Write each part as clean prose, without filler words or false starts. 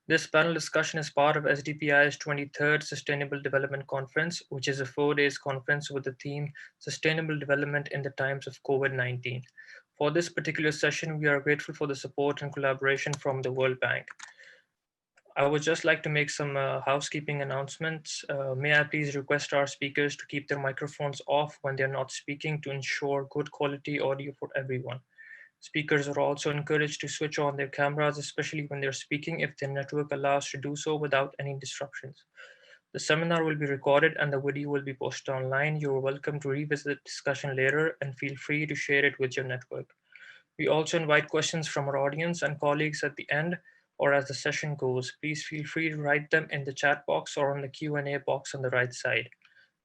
This panel discussion is part of SDPI's 23rd Sustainable Development Conference, which is a 4 day conference with the theme Sustainable Development in the Times of COVID-19. For this particular session, we are grateful for the support and collaboration from the World Bank. I would just like to make some housekeeping announcements. May I please request our speakers to keep their microphones off when they're not speaking to ensure good quality audio for everyone. Speakers are also encouraged to switch on their cameras, especially when they're speaking, if their network allows to do so without any disruptions. The seminar will be recorded and the video will be posted online. You are welcome to revisit the discussion later and feel free to share it with your network. We also invite questions from our audience and colleagues at the end or as the session goes. Please feel free to write them in the chat box or on the Q&A box on the right side.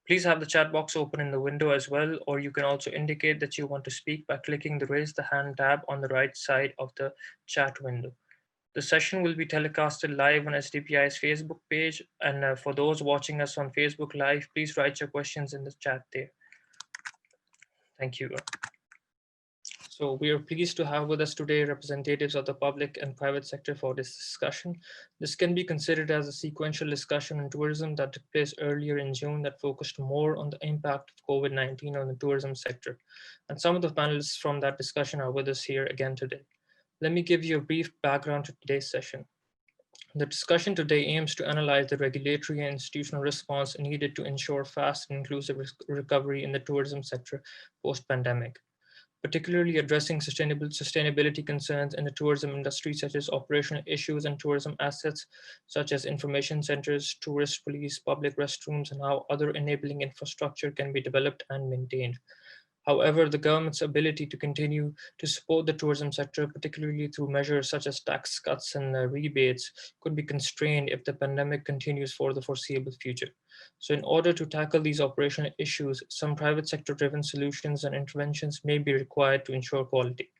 Please have the chat box open in the window as well, or you can also indicate that you want to speak by clicking the raise the hand tab on the right side of the chat window. The session will be telecasted live on SDPI's Facebook page, and for those watching us on Facebook Live, please write your questions in the chat there. Thank you. So we are pleased to have with us today representatives of the public and private sector for this discussion. This can be considered as a sequential discussion on tourism that took place earlier in June that focused more on the impact of COVID-19 on the tourism sector. And some of the panelists from that discussion are with us here again today. Let me give you a brief background to today's session. The discussion today aims to analyze the regulatory and institutional response needed to ensure fast and inclusive recovery in the tourism sector post-pandemic, particularly addressing sustainability concerns in the tourism industry, such as operational issues and tourism assets, such as information centers, tourist police, public restrooms, and how other enabling infrastructure can be developed and maintained. However, the government's ability to continue to support the tourism sector, particularly through measures such as tax cuts and rebates, could be constrained if the pandemic continues for the foreseeable future. So in order to tackle these operational issues, some private sector driven solutions and interventions may be required to ensure quality.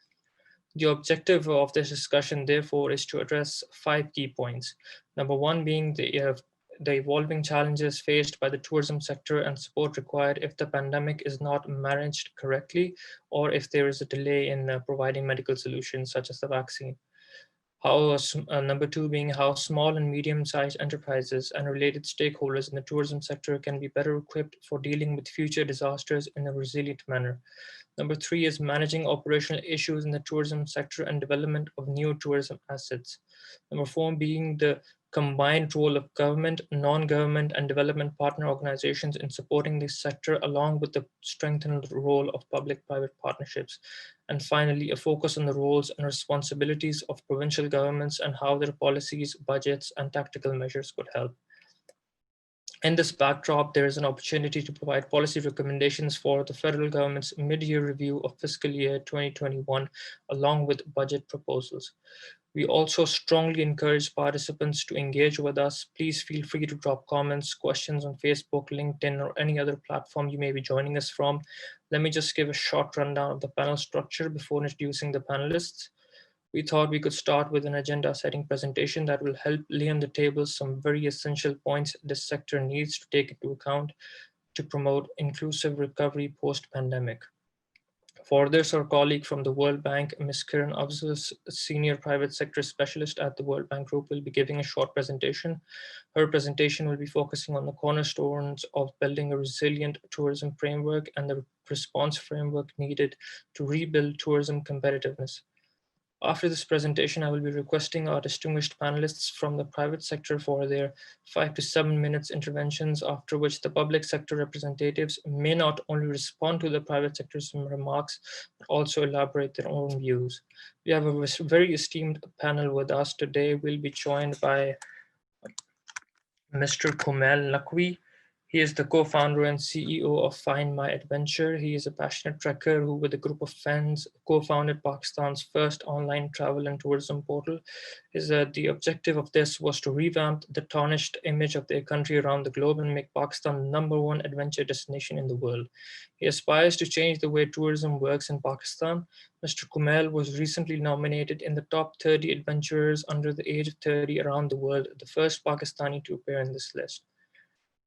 The objective of this discussion, therefore, is to address 5 key points. Number one being the evolving challenges faced by the tourism sector and support required if the pandemic is not managed correctly or if there is a delay in providing medical solutions such as the vaccine. Number two being how small and medium-sized enterprises and related stakeholders in the tourism sector can be better equipped for dealing with future disasters in a resilient manner. Number three is managing operational issues in the tourism sector and development of new tourism assets. Number four being the combined role of government, non-government, and development partner organizations in supporting this sector, along with the strengthened role of public-private partnerships. And finally, a focus on the roles and responsibilities of provincial governments and how their policies, budgets, and tactical measures could help. In this backdrop, there is an opportunity to provide policy recommendations for the federal government's mid-year review of fiscal year 2021, along with budget proposals. We also strongly encourage participants to engage with us. Please feel free to drop comments, questions on Facebook, LinkedIn, or any other platform you may be joining us from. Let me just give a short rundown of the panel structure before introducing the panelists. We thought we could start with an agenda setting presentation that will help lay on the table some very essential points this sector needs to take into account to promote inclusive recovery post-pandemic. For this, our colleague from the World Bank, Ms. Kiran, Afzal, Senior Private Sector Specialist at the World Bank Group, will be giving a short presentation. Her presentation will be focusing on the cornerstones of building a resilient tourism framework and the response framework needed to rebuild tourism competitiveness. After this presentation, I will be requesting our distinguished panelists from the private sector for their 5 to 7 minutes interventions, after which the public sector representatives may not only respond to the private sector's remarks, but also elaborate their own views. We have a very esteemed panel with us today. We'll be joined by Mr. Komail Naqvi. He is the co-founder and CEO of Find My Adventure. He is a passionate trekker who, with a group of friends, co-founded Pakistan's first online travel and tourism portal. The objective of this was to revamp the tarnished image of their country around the globe and make Pakistan the #1 adventure destination in the world. He aspires to change the way tourism works in Pakistan. Mr. Komail was recently nominated in the top 30 adventurers under the age of 30 around the world, the first Pakistani to appear in this list.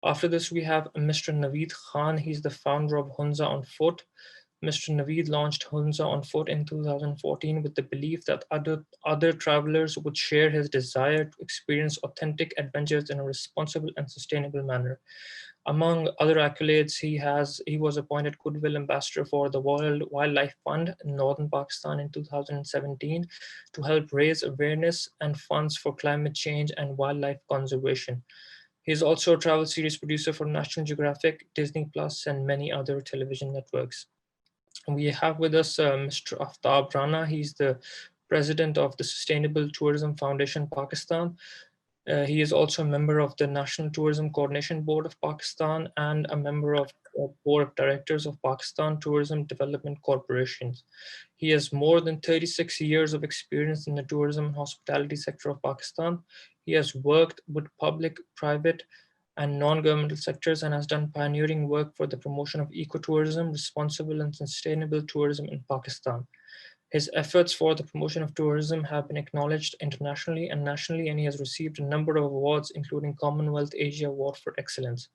After this, we have Mr. Naveed Khan. He's the founder of Hunza on Foot. Mr. Naveed launched Hunza on foot in 2014 with the belief that other travelers would share his desire to experience authentic adventures in a responsible and sustainable manner. Among other accolades, he was appointed Goodwill Ambassador for the World Wildlife Fund in Northern Pakistan in 2017 to help raise awareness and funds for climate change and wildlife conservation. He is also a travel series producer for National Geographic, Disney Plus, and many other television networks. We have with us Mr. Aftab-ur-Rehman. He's the president of the Sustainable Tourism Foundation Pakistan. He is also a member of the National Tourism Coordination Board of Pakistan and a member of the Board of Directors of Pakistan Tourism Development Corporations. He has more than 36 years of experience in the tourism and hospitality sector of Pakistan. He has worked with public, private, and non-governmental sectors and has done pioneering work for the promotion of ecotourism, responsible and sustainable tourism in Pakistan. His efforts for the promotion of tourism have been acknowledged internationally and nationally, and he has received a number of awards, including Commonwealth Asia Award for Excellence.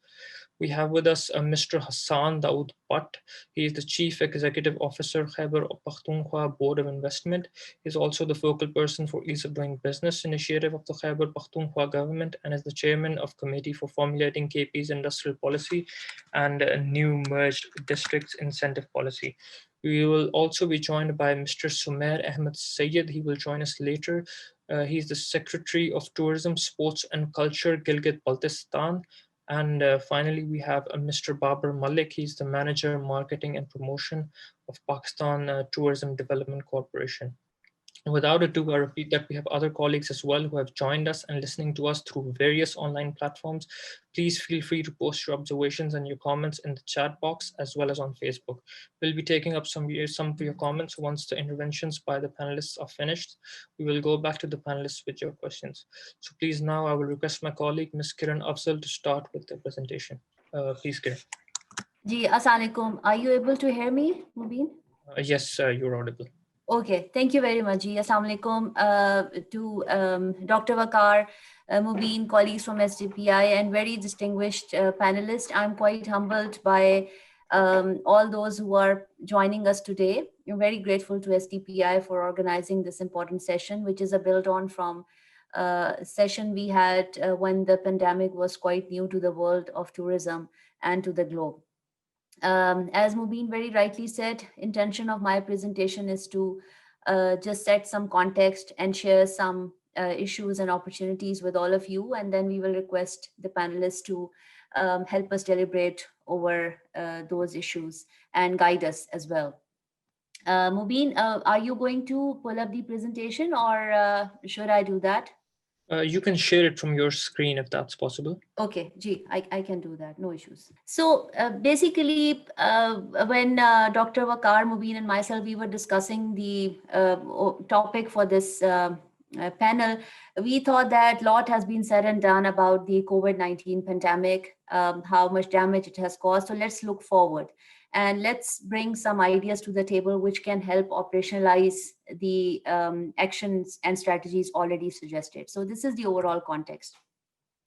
We have with us Mr. Hasan Daud Butt. He is the Chief Executive Officer, Khyber Pakhtunkhwa Board of Investment. He is also the focal person for Ease of Doing Business initiative of the Khyber Pakhtunkhwa government and is the chairman of Committee for Formulating KP's Industrial Policy and New Merged Districts Incentive Policy. We will also be joined by Mr. Sumair Ahmed Sayed. He will join us later. He's the Secretary of Tourism, Sports and Culture, Gilgit-Baltistan. And finally, we have Mr. Babur Malik. He's the Manager, Marketing and Promotion of Pakistan Tourism Development Corporation. Without ado, I repeat that we have other colleagues as well who have joined us and listening to us through various online platforms. Please feel free to post your observations and your comments in the chat box as well as on Facebook. We'll be taking up some of your comments once the interventions by the panelists are finished. We will go back to the panelists with your questions. So please now I will request my colleague, Ms. Kiran Afzal, to start with the presentation. Please, Kiran. Ji, Assalamualaikum. Are you able to hear me, Mobeen? Yes, you're audible. Okay, thank you very much. Assalamualaikum to Dr. Vaqar, Mobeen, colleagues from SDPI, and very distinguished panelists. I'm quite humbled by all those who are joining us today. I'm very grateful to SDPI for organizing this important session, which is a build on from a session we had when the pandemic was quite new to the world of tourism and to the globe. As Mobeen very rightly said, intention of my presentation is to just set some context and share some issues and opportunities with all of you, and then we will request the panelists to help us deliberate over those issues and guide us as well. Mobeen, are you going to pull up the presentation or should I do that? You can share it from your screen if that's possible. Okay, gee, I can do that, no issues. So basically, when Dr. Vaqar, Mobeen and myself, we were discussing the topic for this panel, we thought that a lot has been said and done about the COVID-19 pandemic, how much damage it has caused. So let's look forward. And let's bring some ideas to the table which can help operationalize the actions and strategies already suggested. So this is the overall context.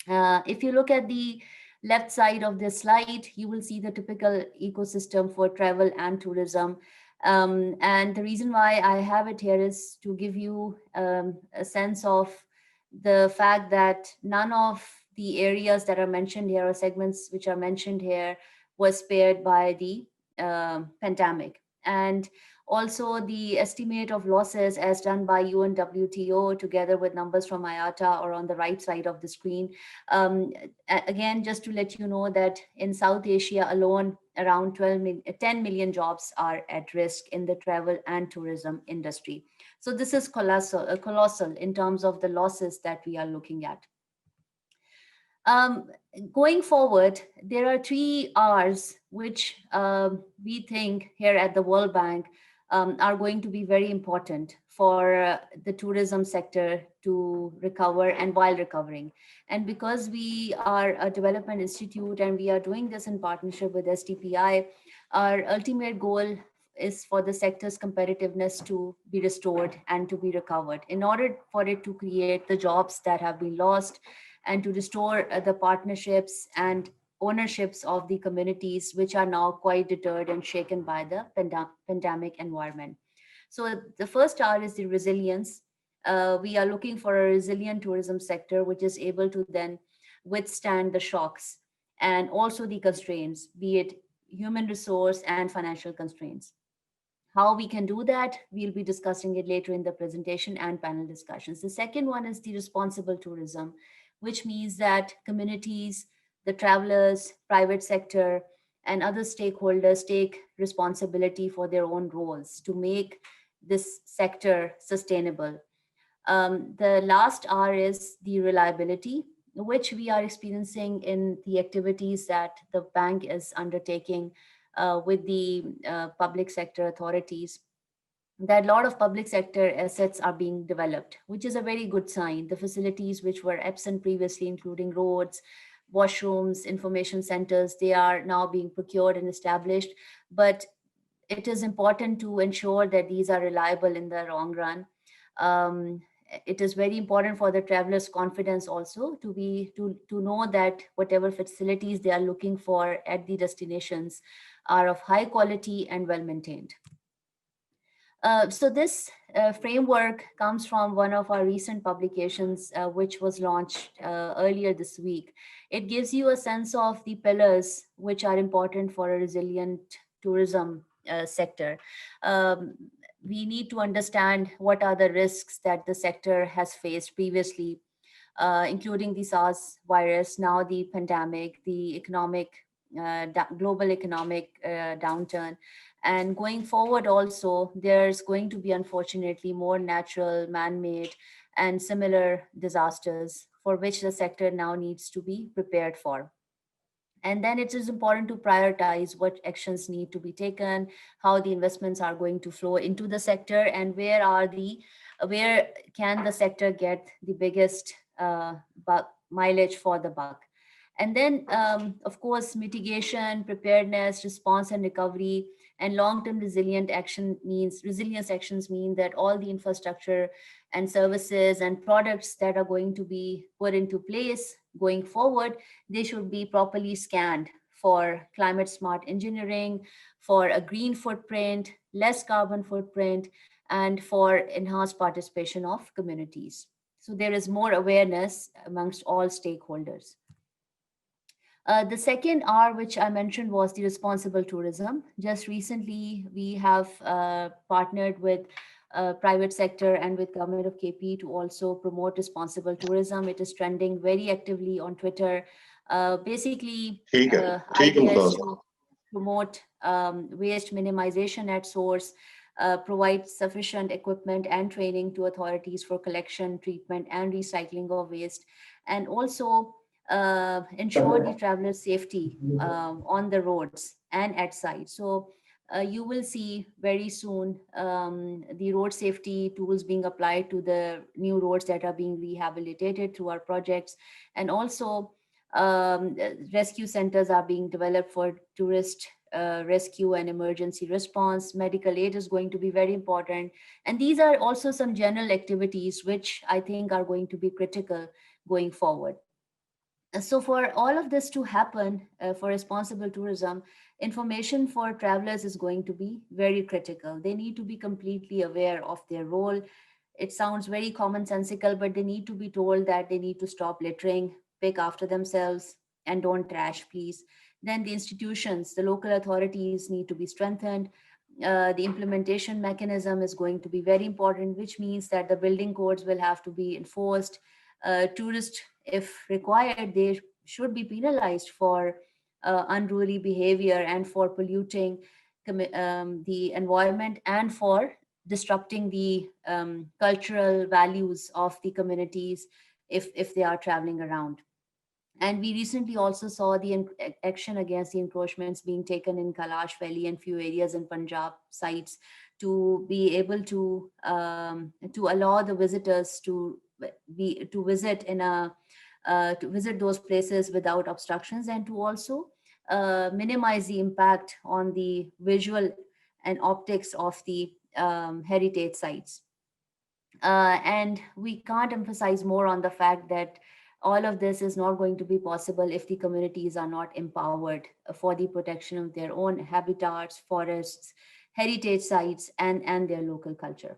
If you look at the left side of this slide, you will see the typical ecosystem for travel and tourism. And the reason why I have it here is to give you a sense of the fact that none of the areas that are mentioned here or segments which are mentioned here was spared by the pandemic. And also the estimate of losses as done by UNWTO together with numbers from IATA or on the right side of the screen. Again, just to let you know that in South Asia alone, around 10 million jobs are at risk in the travel and tourism industry. So this is colossal in terms of the losses that we are looking at. Going forward, there are 3 R's which we think here at the World Bank are going to be very important for the tourism sector to recover and while recovering. And because we are a development institute and we are doing this in partnership with SDPI, our ultimate goal is for the sector's competitiveness to be restored and to be recovered in order for it to create the jobs that have been lost and to restore the partnerships and ownerships of the communities, which are now quite deterred and shaken by the pandemic environment. So the first R is the resilience. We are looking for a resilient tourism sector, which is able to then withstand the shocks and also the constraints, be it human resource and financial constraints. How we can do that, we'll be discussing it later in the presentation and panel discussions. The second one is the responsible tourism, which means that communities, the travelers, private sector, and other stakeholders take responsibility for their own roles to make this sector sustainable. The last R is the reliability, which we are experiencing in the activities that the bank is undertaking with the public sector authorities, that a lot of public sector assets are being developed, which is a very good sign. The facilities which were absent previously, including roads, washrooms, information centers, they are now being procured and established. But it is important to ensure that these are reliable in the long run. Um, it is very important for the travelers' confidence also to know that whatever facilities they are looking for at the destinations are of high quality and well maintained. So this framework comes from one of our recent publications, which was launched earlier this week. It gives you a sense of the pillars which are important for a resilient tourism sector. Um, we need to understand what are the risks that the sector has faced previously, including the SARS virus, now the pandemic, the global economic downturn. And going forward also, there's going to be, unfortunately, more natural, man-made, and similar disasters for which the sector now needs to be prepared for. And then it is important to prioritize what actions need to be taken, how the investments are going to flow into the sector, and where can the sector get the biggest mileage for the buck. And then, of course, mitigation, preparedness, response and recovery, and long-term resilience actions mean that all the infrastructure and services and products that are going to be put into place going forward, they should be properly scanned for climate smart engineering, for a green footprint, less carbon footprint, and for enhanced participation of communities. So there is more awareness amongst all stakeholders. The second R, which I mentioned, was the responsible tourism. Just recently, we have partnered with private sector and with government of KP to also promote responsible tourism. It is trending very actively on Twitter. Basically, idea is to promote waste minimization at source, provide sufficient equipment and training to authorities for collection, treatment, and recycling of waste, and also ensure the traveler's safety on the roads and at site. So you will see very soon the road safety tools being applied to the new roads that are being rehabilitated through our projects. And also rescue centers are being developed for tourist rescue and emergency response. Medical aid is going to be very important. And these are also some general activities which I think are going to be critical going forward. So for all of this to happen, for responsible tourism, information for travelers is going to be very critical. They need to be completely aware of their role. It sounds very commonsensical, but they need to be told that they need to stop littering, pick after themselves, and don't trash, please. Then the institutions, the local authorities need to be strengthened. The implementation mechanism is going to be very important, which means that the building codes will have to be enforced. Tourists, if required, they should be penalized for unruly behavior and for polluting the environment and for disrupting the cultural values of the communities if they are traveling around. And we recently also saw the action against the encroachments being taken in Kailash Valley and few areas in Punjab sites to be able to allow the visitors to visit to visit those places without obstructions, and to also minimize the impact on the visual and optics of the heritage sites. And we can't emphasize more on the fact that All of this is not going to be possible if the communities are not empowered for the protection of their own habitats, forests, heritage sites, and their local culture.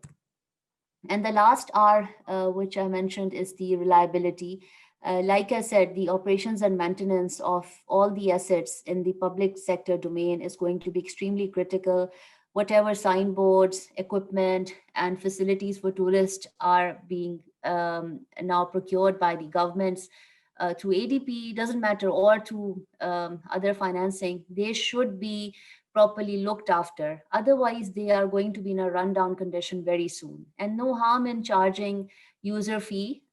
And the last R, which I mentioned, is the reliability. Like I said, the operations and maintenance of all the assets in the public sector domain is going to be extremely critical. Whatever signboards, equipment, and facilities for tourists are being now procured by the governments through ADP, doesn't matter, or to other financing, they should be properly looked after. Otherwise, they are going to be in a rundown condition very soon. And no harm in charging user fee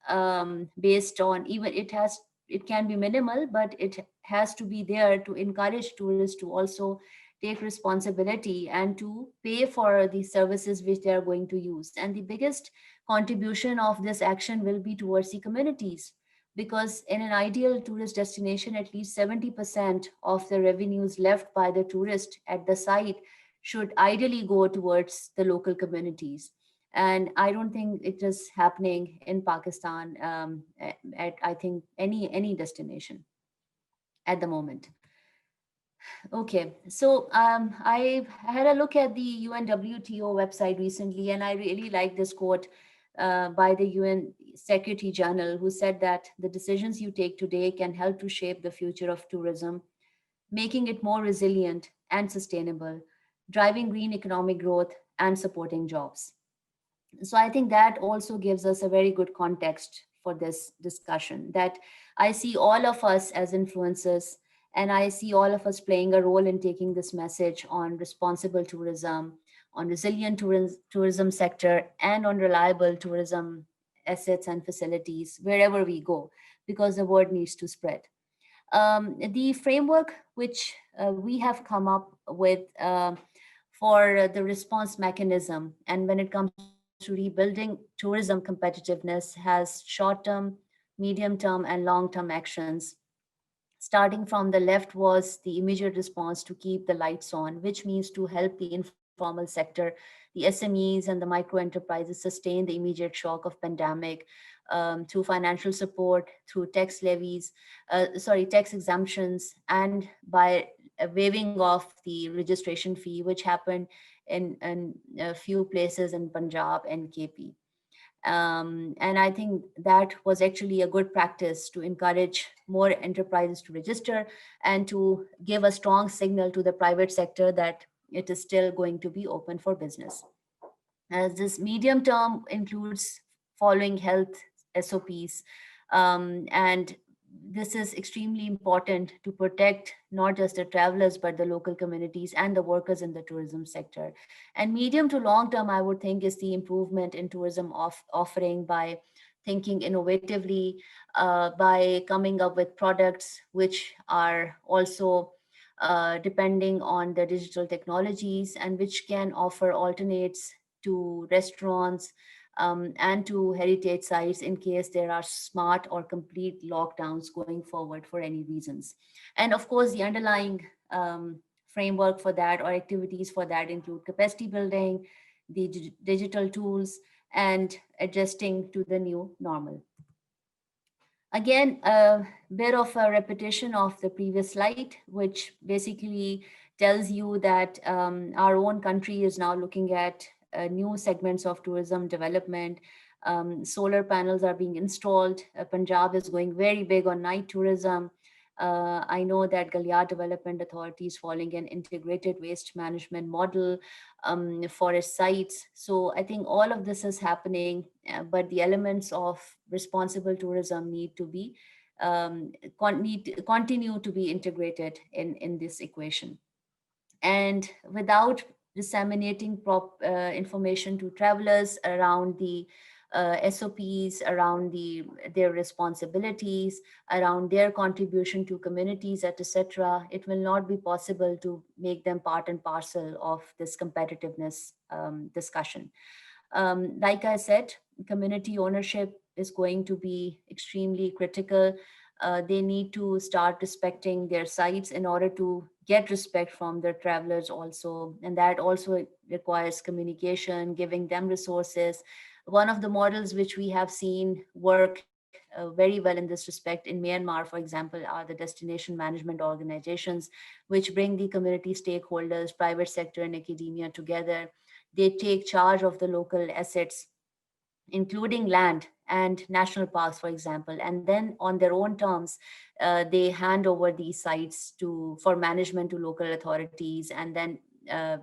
based on, even it can be minimal, but it has to be there to encourage tourists to also take responsibility and to pay for the services which they are going to use. And the biggest contribution of this action will be towards the communities, because in an ideal tourist destination, at least 70% of the revenues left by the tourist at the site should ideally go towards the local communities. And I don't think it is happening in Pakistan at I think any destination at the moment. Okay, so I had a look at the UNWTO website recently, and I really like this quote by the UN Secretary General, who said that the decisions you take today can help to shape the future of tourism, making it more resilient and sustainable, driving green economic growth and supporting jobs. So I think that also gives us a very good context for this discussion, that I see all of us as influencers, and I see all of us playing a role in taking this message on responsible tourism, on resilient tourism sector, and on reliable tourism assets and facilities wherever we go, because the word needs to spread. The framework which we have come up with for the response mechanism, and when it comes to rebuilding tourism competitiveness, has short term, medium term, and long term actions. Starting from the left was the immediate response to keep the lights on, which means to help the informal sector, the SMEs and the micro enterprises sustain the immediate shock of pandemic through financial support, through tax exemptions, and by waiving off the registration fee, which happened in a few places in Punjab and KP. And I think that was actually a good practice to encourage more enterprises to register and to give a strong signal to the private sector that it is still going to be open for business. As this medium term includes following health SOPs, and this is extremely important to protect not just the travelers but the local communities and the workers in the tourism sector. And medium to long term, I would think, is the improvement in tourism offering by thinking innovatively, by coming up with products which are also depending on the digital technologies and which can offer alternates to restaurants and to heritage sites in case there are smart or complete lockdowns going forward for any reasons. And of course, the underlying framework for that or activities for that include capacity building, the digital tools, and adjusting to the new normal. Again, a bit of a repetition of the previous slide, which basically tells you that our own country is now looking at new segments of tourism development. Solar panels are being installed. Punjab is going very big on night tourism. I know that Galia Development Authority is following an integrated waste management model for its sites. So I think all of this is happening, but the elements of responsible tourism need to be continue to be integrated in this equation. And without disseminating information to travelers around the SOPs, around their responsibilities, around their contribution to communities, etc., it will not be possible to make them part and parcel of this competitiveness discussion. Like I said, community ownership is going to be extremely critical. They need to start respecting their sites in order to get respect from their travelers also. And that also requires communication, giving them resources. One of the models which we have seen work very well in this respect. In Myanmar, for example, are the destination management organizations, which bring the community stakeholders, private sector, and academia together. They take charge of the local assets, including land and national parks, for example, and then on their own terms, they hand over these sites for management to local authorities. And then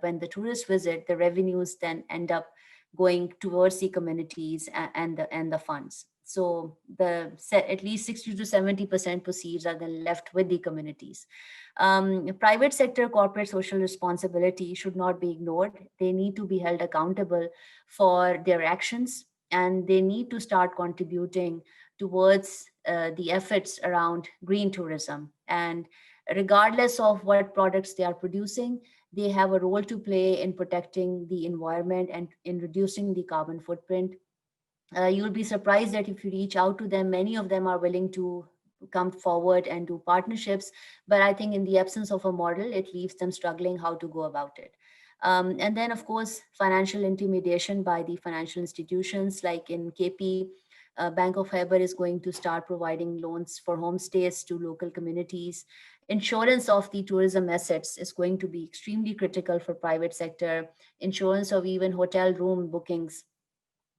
when the tourists visit, the revenues then end up going towards the communities and the funds. So at least 60 to 70% proceeds are then left with the communities. Private sector corporate social responsibility should not be ignored. They need to be held accountable for their actions, and they need to start contributing towards the efforts around green tourism. And regardless of what products they are producing, they have a role to play in protecting the environment and in reducing the carbon footprint. You'll be surprised that if you reach out to them, many of them are willing to come forward and do partnerships. But I think in the absence of a model, it leaves them struggling how to go about it. And then, of course, financial intimidation by the financial institutions, like in KP. Bank of Khyber is going to start providing loans for homestays to local communities. Insurance of the tourism assets is going to be extremely critical for private sector. Insurance of even hotel room bookings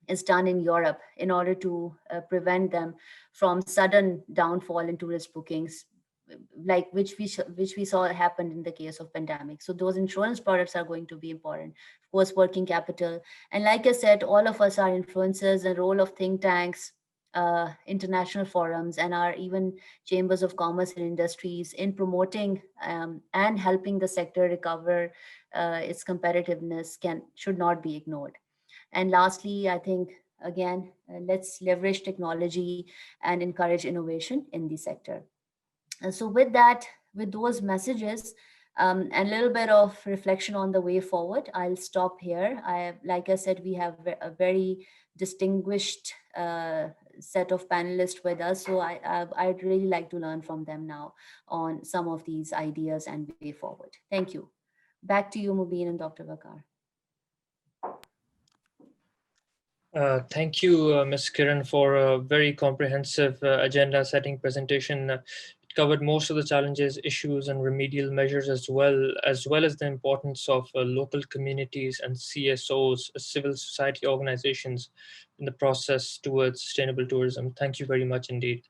is done in Europe in order to prevent them from sudden downfall in tourist bookings, like which we saw happened in the case of pandemic. So those insurance products are going to be important. Of course, working capital, and like I said, all of us are influencers. The role of think tanks, international forums, and our even chambers of commerce and industries in promoting and helping the sector recover its competitiveness should not be ignored. And lastly, I think, again, let's leverage technology and encourage innovation in the sector. And so with that, with those messages, and a little bit of reflection on the way forward, I'll stop here. Like I said, we have a very distinguished set of panelists with us. So I'd really like to learn from them now on some of these ideas and way forward. Thank you. Back to you, Mobeen and Dr. Vaqar. Thank you, Ms. Kiran, for a very comprehensive agenda-setting presentation. It covered most of the challenges, issues, and remedial measures, as well as the importance of local communities and CSOs, civil society organizations, in the process towards sustainable tourism. Thank you very much indeed.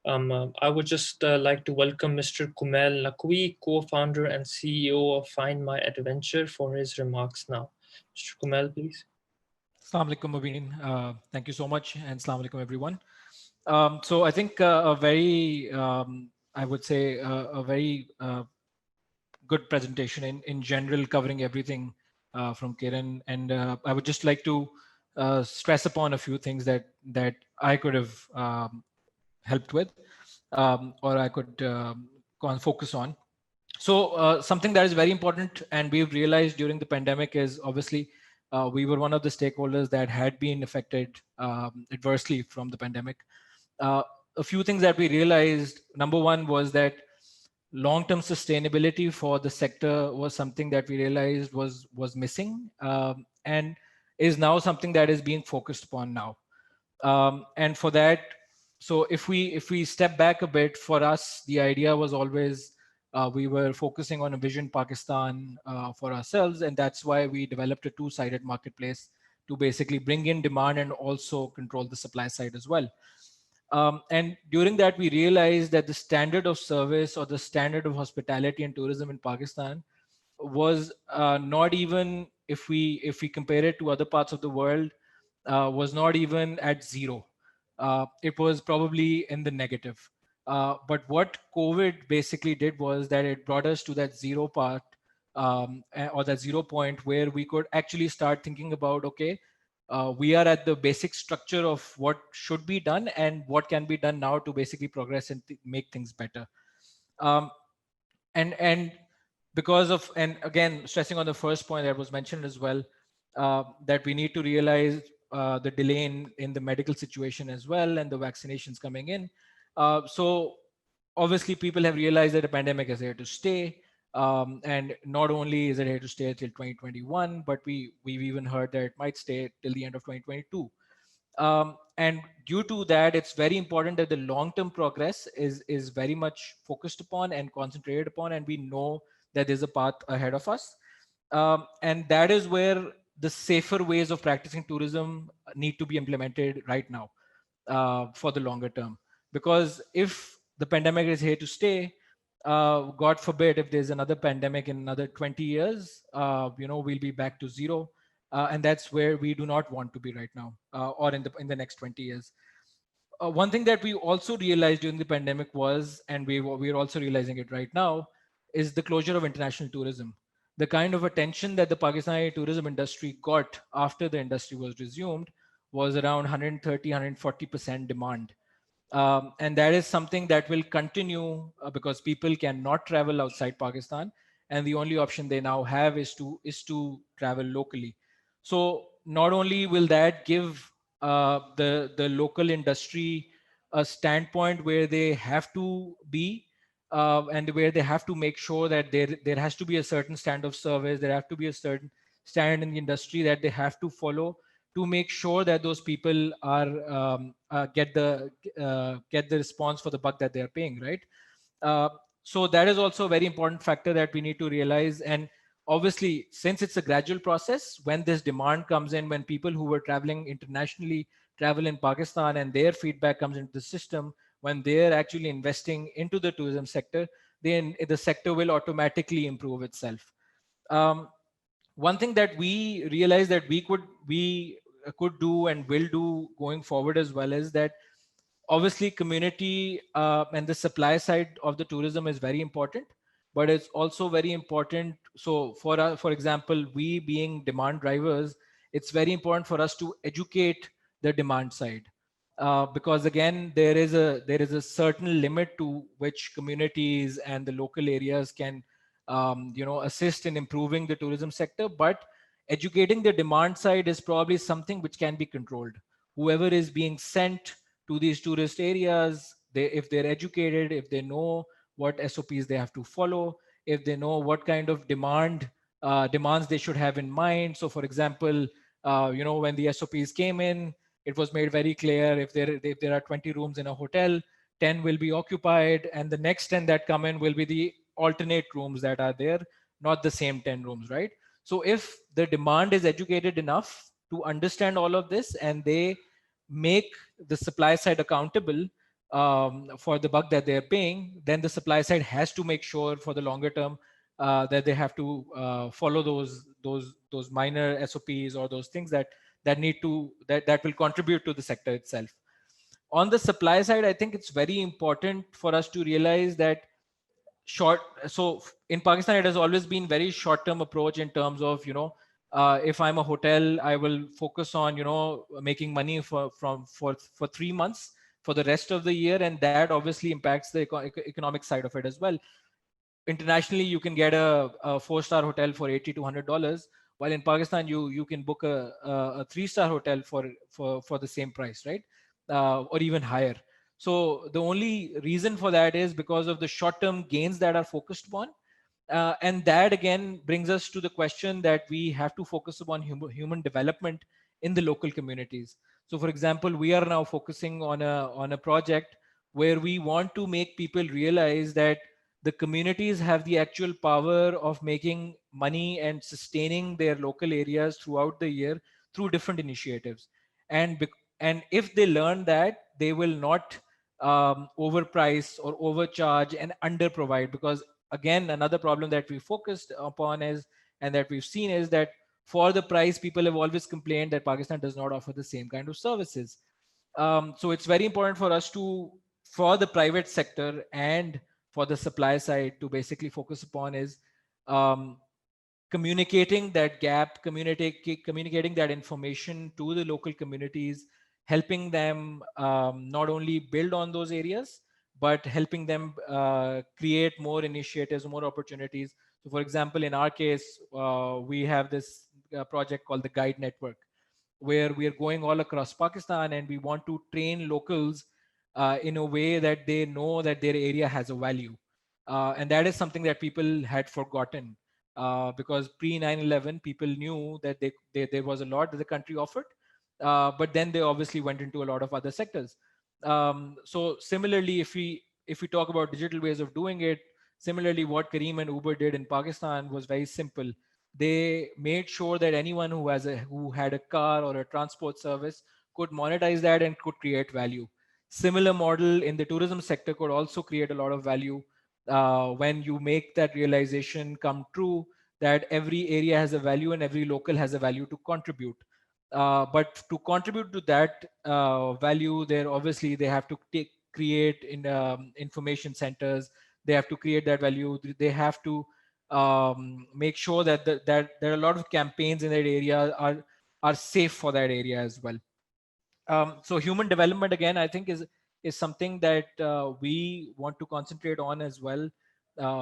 I would just like to welcome Mr. Komail Naqvi, co-founder and CEO of Find My Adventure, for his remarks now. Mr. Komail, please. Assalamu alaikum, Mobeen. Thank you so much, and assalamu alaikum, everyone. So I think a very, I would say, a very good presentation in general, covering everything from Kiran. And I would just like to stress upon a few things that I could have helped with, or I could focus on. So something that is very important, and we've realized during the pandemic, is obviously we were one of the stakeholders that had been affected adversely from the pandemic. A few things that we realized: number one was that long-term sustainability for the sector was something that we realized was missing, and is now something that is being focused upon now. And for that, so if we step back a bit, for us, the idea was always we were focusing on a Vision Pakistan for ourselves, and that's why we developed a two-sided marketplace to basically bring in demand and also control the supply side as well. And during that, we realized that the standard of service or the standard of hospitality and tourism in Pakistan was not even, if we compare it to other parts of the world, was not even at zero. It was probably in the negative. But what COVID basically did was that it brought us to that zero part, or that 0 point, where we could actually start thinking about, okay, we are at the basic structure of what should be done and what can be done now to basically progress and make things better. And because of, and again, stressing on the first point that was mentioned as well, that we need to realize the delay in the medical situation as well, and the vaccinations coming in. So obviously people have realized that the pandemic is here to stay. And not only is it here to stay till 2021, but we've even heard that it might stay till the end of 2022. And due to that, it's very important that the long-term progress is very much focused upon and concentrated upon, and we know that there's a path ahead of us. And that is where the safer ways of practicing tourism need to be implemented right now for the longer term. Because if the pandemic is here to stay, God forbid, if there's another pandemic in another 20 years, we'll be back to zero. And that's where we do not want to be right now, or in the next 20 years. One thing that we also realized during the pandemic was, and we're also realizing it right now, is the closure of international tourism. The kind of attention that the Pakistani tourism industry got after the industry was resumed was around 130, 140% demand. And that is something that will continue because people cannot travel outside Pakistan, and the only option they now have is to travel locally. So not only will that give the local industry a standpoint where they have to be, and where they have to make sure that there has to be a certain standard of service, there have to be a certain standard in the industry that they have to follow to make sure that those people are get the response for the buck that they are paying, right? Uh, so that is also a very important factor that we need to realize. And obviously, since it's a gradual process, when this demand comes in, when people who were traveling internationally travel in Pakistan and their feedback comes into the system, when they're actually investing into the tourism sector, then the sector will automatically improve itself. Um, One thing that we realized that we could do and will do going forward as well is that obviously community and the supply side of the tourism is very important, but it's also very important. So for example, we being demand drivers, it's very important for us to educate the demand side, because again there is a certain limit to which communities and the local areas can assist in improving the tourism sector. But educating the demand side is probably something which can be controlled. Whoever is being sent to these tourist areas, if they're educated, if they know what SOPs they have to follow, if they know what kind of demands they should have in mind. So for example, when the SOPs came in, it was made very clear if there are 20 rooms in a hotel, 10 will be occupied, and the next 10 that come in will be the alternate rooms that are there, not the same 10 rooms, right? So if the demand is educated enough to understand all of this, and they make the supply side accountable for the buck that they're paying, then the supply side has to make sure for the longer term that they have to follow those minor SOPs or those things that will contribute to the sector itself. On the supply side, I think it's very important for us to realize that in Pakistan, it has always been very short term approach in terms of, if I'm a hotel, I will focus on, making money for 3 months for the rest of the year. And that obviously impacts the economic side of it as well. Internationally, you can get a 4-star hotel for $80 to $100, while in Pakistan you can book a 3-star hotel for the same price, right? Or even higher. So the only reason for that is because of the short-term gains that are focused upon. And that again brings us to the question that we have to focus upon human development in the local communities. So for example, we are now focusing on a project where we want to make people realize that the communities have the actual power of making money and sustaining their local areas throughout the year through different initiatives. And if they learn that, they will not overprice or overcharge and underprovide. Because again, another problem that we focused upon and that we've seen is that for the price, people have always complained that Pakistan does not offer the same kind of services. So it's very important for us for the private sector and for the supply side to basically focus upon is um, communicating that gap, communicating that information to the local communities, helping them not only build on those areas, but helping them create more initiatives, more opportunities. So for example, in our case, we have this project called the Guide Network, where we are going all across Pakistan and we want to train locals in a way that they know that their area has a value. And that is something that people had forgotten, because pre 9/11, people knew that there was a lot that the country offered, but then they obviously went into a lot of other sectors. So similarly, if we talk about digital ways of doing it, similarly, what Careem and Uber did in Pakistan was very simple. They made sure that anyone who had a car or a transport service could monetize that and could create value. Similar model in the tourism sector could also create a lot of value when you make that realization come true, that every area has a value and every local has a value to contribute. But to contribute to that value, they have to create information centers. They have to create that value. They have to make sure that that there are a lot of campaigns in that area are safe for that area as well. So human development, again, I think is something that we want to concentrate on as well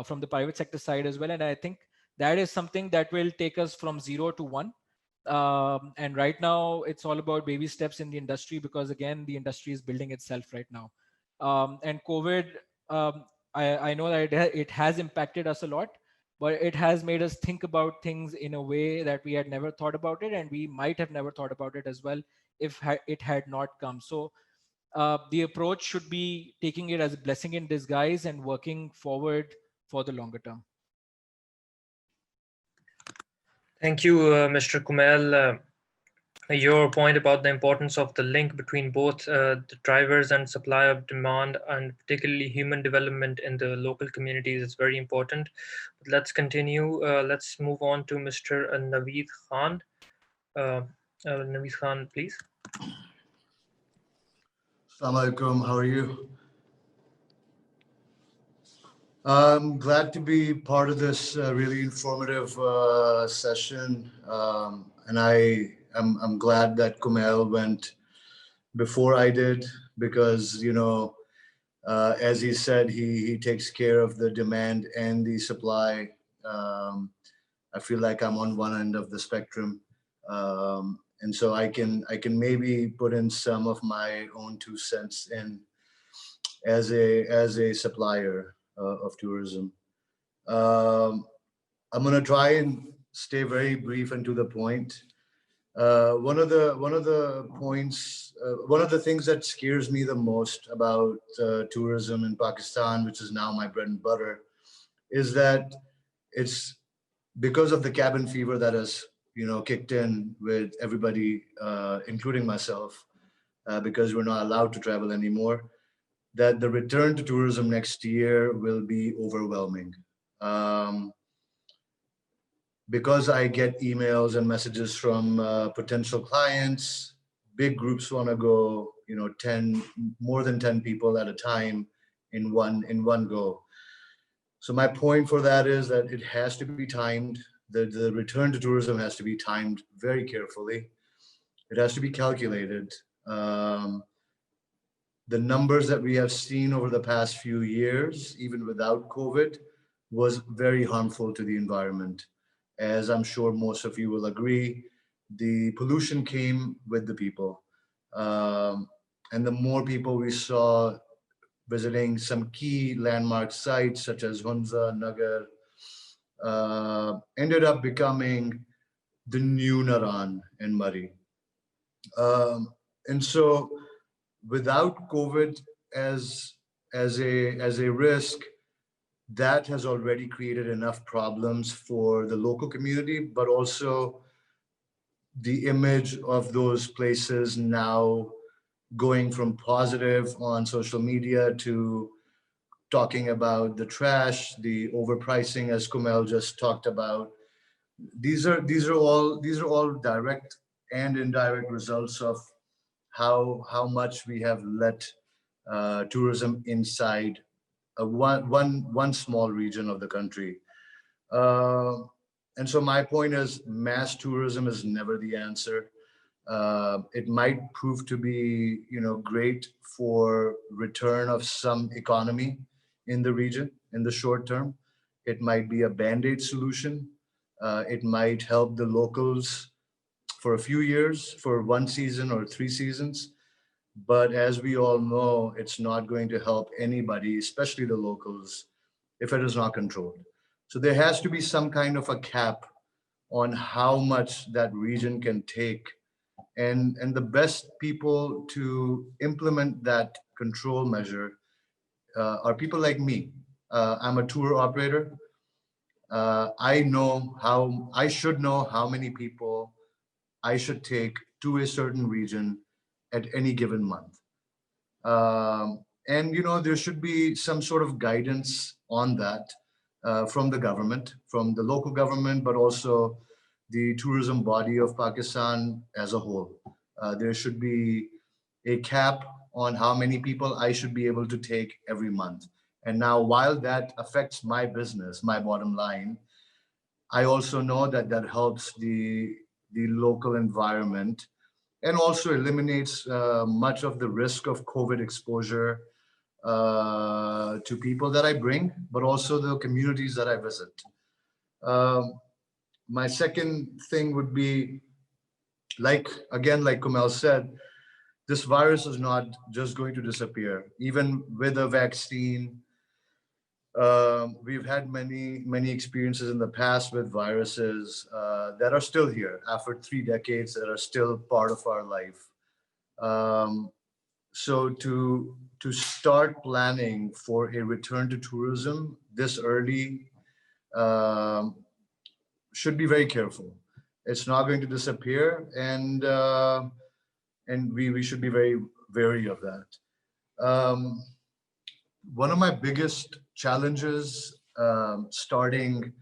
from the private sector side as well. And I think that is something that will take us from 0 to 1. And right now it's all about baby steps in the industry, because again, the industry is building itself right now. And COVID, I know that it has impacted us a lot, but it has made us think about things in a way that we had never thought about it, and we might have never thought about it as well if it had not come. So the approach should be taking it as a blessing in disguise and working forward for the longer term. Thank you, Mr. Komail. Your point about the importance of the link between both the drivers and supply of demand, and particularly human development in the local communities, is very important. But let's continue. Let's move on to Mr. Naveed Khan. Naveed Khan, please. Assalamu alaikum, how are you? I'm glad to be part of this really informative session, and I'm glad that Komail went before I did, because as he said, he takes care of the demand and the supply. I feel like I'm on one end of the spectrum, and so I can maybe put in some of my own 2 cents in as a supplier of tourism. I'm going to try and stay very brief and to the point. One of the points, one of the things that scares me the most about tourism in Pakistan, which is now my bread and butter, is that it's because of the cabin fever that has kicked in with everybody, including myself, because we're not allowed to travel anymore, that the return to tourism next year will be overwhelming. Because I get emails and messages from potential clients, big groups want to go, 10, more than 10 people at a time in one go. So my point for that is that it has to be timed. The return to tourism has to be timed very carefully. It has to be calculated. The numbers that we have seen over the past few years, even without COVID, was very harmful to the environment. As I'm sure most of you will agree, the pollution came with the people. And the more people we saw visiting some key landmark sites such as Hunza, Nagar, ended up becoming the new Naran and Murray. And so without COVID as a risk, that has already created enough problems for the local community, but also the image of those places now going from positive on social media to talking about the trash, the overpricing, as Komail just talked about. These are all direct and indirect results of how much we have let tourism inside one small region of the country. And so my point is, mass tourism is never the answer. It might prove to be, great for return of some economy in the region in the short term. It might be a band-aid solution. It might help the locals for a few years, for 1 season or 3 seasons. But as we all know, it's not going to help anybody, especially the locals, if it is not controlled. So there has to be some kind of a cap on how much that region can take And the best people to implement that control measure are people like me. I'm a tour operator. I should know how many people I should take to a certain region at any given month. And there should be some sort of guidance on that from the government, from the local government, but also the tourism body of Pakistan as a whole. There should be a cap on how many people I should be able to take every month. And now, while that affects my business, my bottom line, I also know that that helps the local environment and also eliminates much of the risk of COVID exposure to people that I bring, but also the communities that I visit. My second thing would be, like Komail said, this virus is not just going to disappear. Even with a vaccine, we've had many experiences in the past with viruses that are still here after 3 decades, that are still part of our life. So to start planning for a return to tourism this early should be very careful. It's not going to disappear, and we should be very wary of that. One of my biggest challenges starting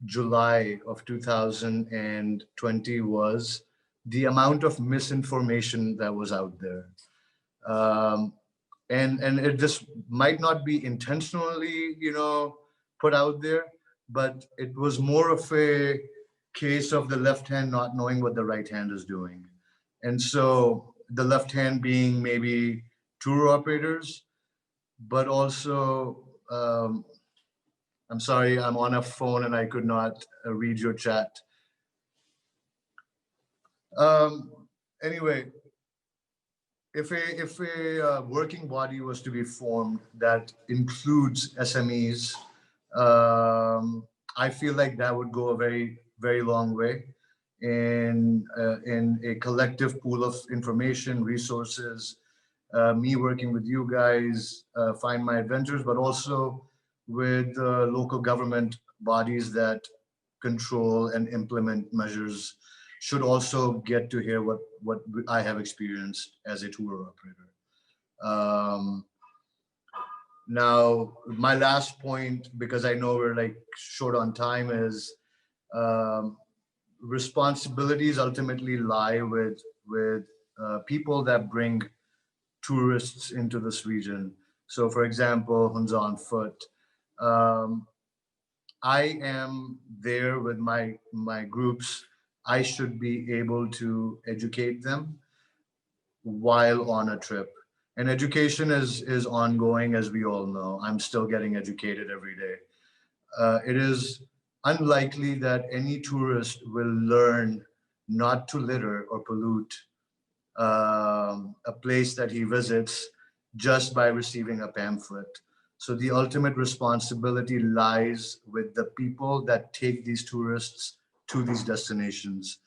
July of 2020 was the amount of misinformation that was out there. And it just might not be intentionally, put out there, but it was more of a case of the left hand not knowing what the right hand is doing. And so the left hand being maybe tour operators, but also, I'm sorry, I'm on a phone and I could not read your chat. Anyway, if a working body was to be formed that includes SMEs, I feel like that would go a very, very long way in a collective pool of information, resources, me working with you guys, Find My Adventures, but also with local government bodies that control and implement measures should also get to hear what I have experienced as a tour operator. Now, my last point, because I know we're like short on time, is responsibilities ultimately lie with people that bring tourists into this region. So, for example, Hunza on foot. I am there with my groups. I should be able to educate them while on a trip. And education is ongoing, as we all know. I'm still getting educated every day. It is unlikely that any tourist will learn not to litter or pollute a place that he visits just by receiving a pamphlet. So the ultimate responsibility lies with the people that take these tourists to these destinations: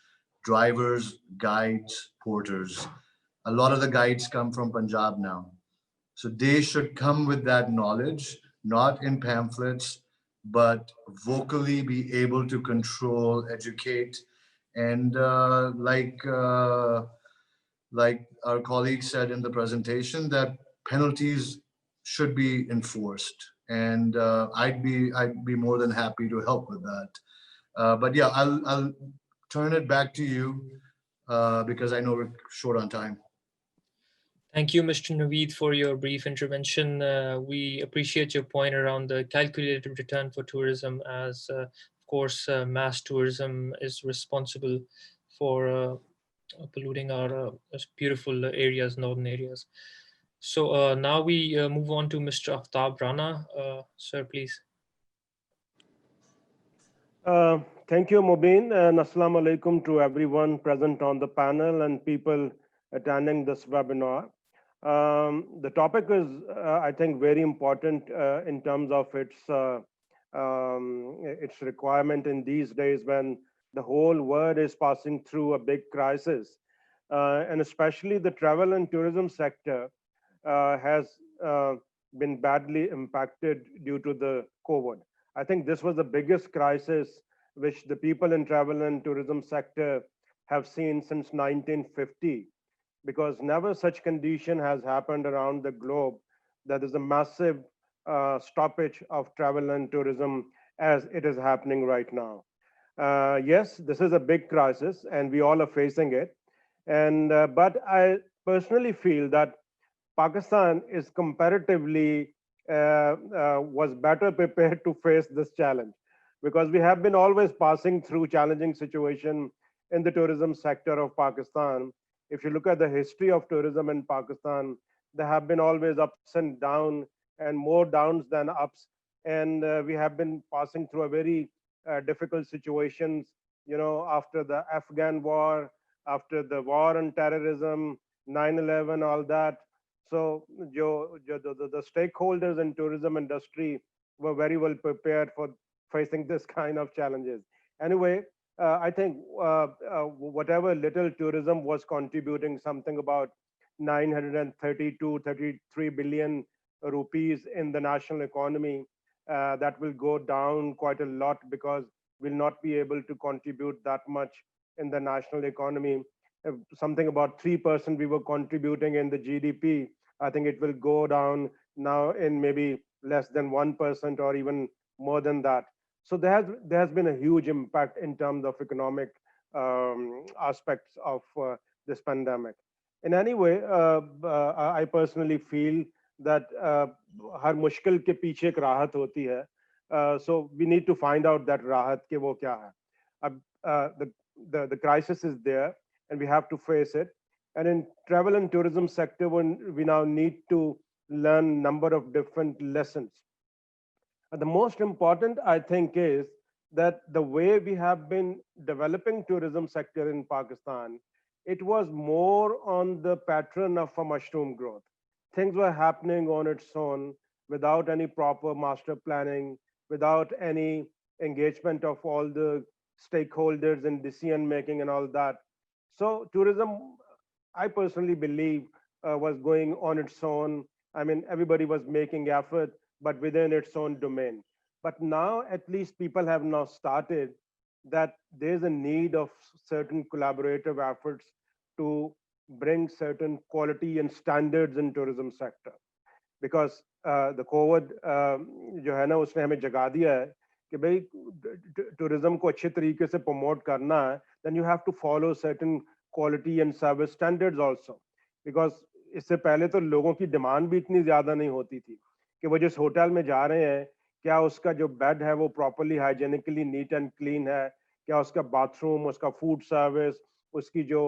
drivers, guides, porters. A lot of the guides come from Punjab now. So they should come with that knowledge, not in pamphlets, but vocally be able to control, educate, and like our colleague said in the presentation, that penalties should be enforced. And I'd be more than happy to help with that. But yeah, I'll turn it back to you because I know we're short on time. Thank you, Mr. Naveed, for your brief intervention. We appreciate your point around the calculated return for tourism, as of course, mass tourism is responsible for polluting our beautiful areas, northern areas. So now we move on to Mr. Aftab-ur-Rehman. Sir, please. Thank you, Mobeen, and assalamu alaikum to everyone present on the panel and people attending this webinar. The topic is, I think, very important in terms of its requirement in these days when the whole world is passing through a big crisis. and especially the travel and tourism sector has been badly impacted due to the COVID. I think this was the biggest crisis which the people in travel and tourism sector have seen since 1950, because never such condition has happened around the globe that there's a massive stoppage of travel and tourism as it is happening right now. Yes, this is a big crisis and we all are facing it. And but I personally feel that Pakistan is comparatively was better prepared to face this challenge, because we have been always passing through challenging situation in the tourism sector of Pakistan. If you look at the history of tourism in Pakistan, there have been always ups and downs, and more downs than ups. And we have been passing through a very difficult situations, after the Afghan war, after the war on terrorism, 9/11, all that. So the stakeholders in tourism industry were very well prepared for facing this kind of challenges. Anyway, I think whatever little tourism was contributing something about 932, 33 billion rupees in the national economy, that will go down quite a lot, because we'll not be able to contribute that much in the national economy. Something about 3% we were contributing in the GDP. I think it will go down now in maybe less than 1% or even more than that. So there has been a huge impact in terms of economic aspects of this pandemic. In any way, I personally feel that हर मुश्किल के पीछे एक राहत होती है. So we need to find out that राहत के वो क्या है. The crisis is there and we have to face it. And in travel and tourism sector, we now need to learn number of different lessons. And the most important, I think, is that the way we have been developing tourism sector in Pakistan, it was more on the pattern of a mushroom growth. Things were happening on its own without any proper master planning, without any engagement of all the stakeholders in decision making and all that. So tourism, I personally believe, was going on its own. I mean, everybody was making effort, but within its own domain. But now, at least people have now started that there's a need of certain collaborative efforts to bring certain quality and standards in tourism sector. Because the COVID जो है ना उसने हमें जगा दिया है कि भाई tourism को अच्छे तरीके से promote करना है, then you have to follow certain quality and service standards also. Because इससे पहले तो लोगों की डिमांड भी इतनी ज्यादा नहीं होती थी कि वो जिस होटल में जा रहे हैं क्या उसका जो बेड है वो properly hygienically neat and clean है, क्या उसका बाथरूम, उसका फूड सर्विस, उसकी जो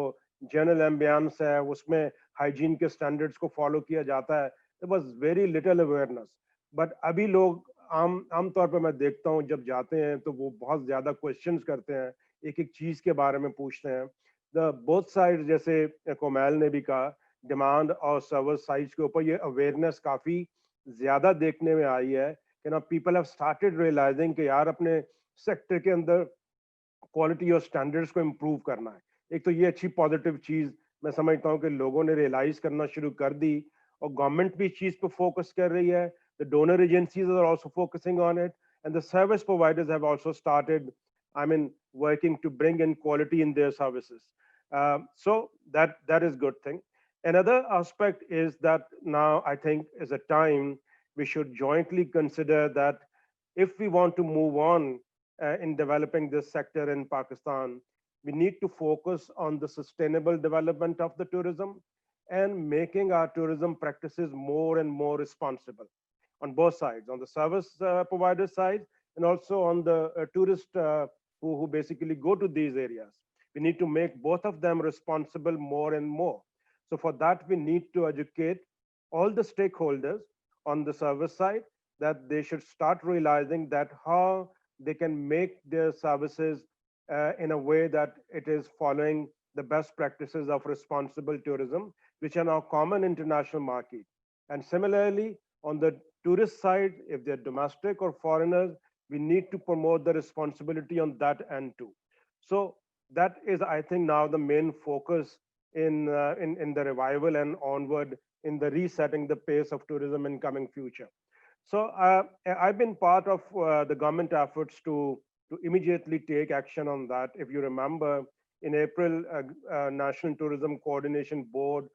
जनरल एम्बियंस है उसमें हाइजीन के स्टैंडर्ड्स को फॉलो किया जाता है. There was very little awareness. But अभी लोग आमतौर पर मैं देखता हूँ जब जाते हैं तो वो बहुत ज्यादा क्वेश्चंस करते हैं, एक एक चीज के बारे में पूछते हैं. The both sides, जैसे कोमैल ने भी कहा, डिमांड और सर्विस साइड्स के ऊपर ये अवेयरनेस काफी ज्यादा देखने में आई है कि ना पीपल हैव स्टार्टेड रियलाइजिंग कि यार अपने सेक्टर के अंदर क्वालिटी और स्टैंडर्ड्स को इम्प्रूव करना है. एक तो ये अच्छी पॉजिटिव चीज मैं समझता हूँ कि लोगों ने रियलाइज करना शुरू कर दी और गवर्नमेंट भी इस चीज पे फोकस कर रही है. The donor agencies are also focusing on it, and the service providers have also started, I mean, working to bring in quality in their services. So that is good thing. Another aspect is that now I think is a time we should jointly consider that if we want to move on in developing this sector in Pakistan, we need to focus on the sustainable development of the tourism and making our tourism practices more and more responsible on both sides, on the service provider side and also on the tourist who basically go to these areas. We need to make both of them responsible more and more. So for that, we need to educate all the stakeholders on the service side that they should start realizing that how they can make their services in a way that it is following the best practices of responsible tourism, which are now common international market. And similarly, on the tourist side, if they're domestic or foreigners, we need to promote the responsibility on that end too. So that is, I think, now the main focus in the revival and onward in the resetting the pace of tourism in coming future. So I've been part of the government efforts to immediately take action on that. If you remember, in April, National Tourism Coordination Board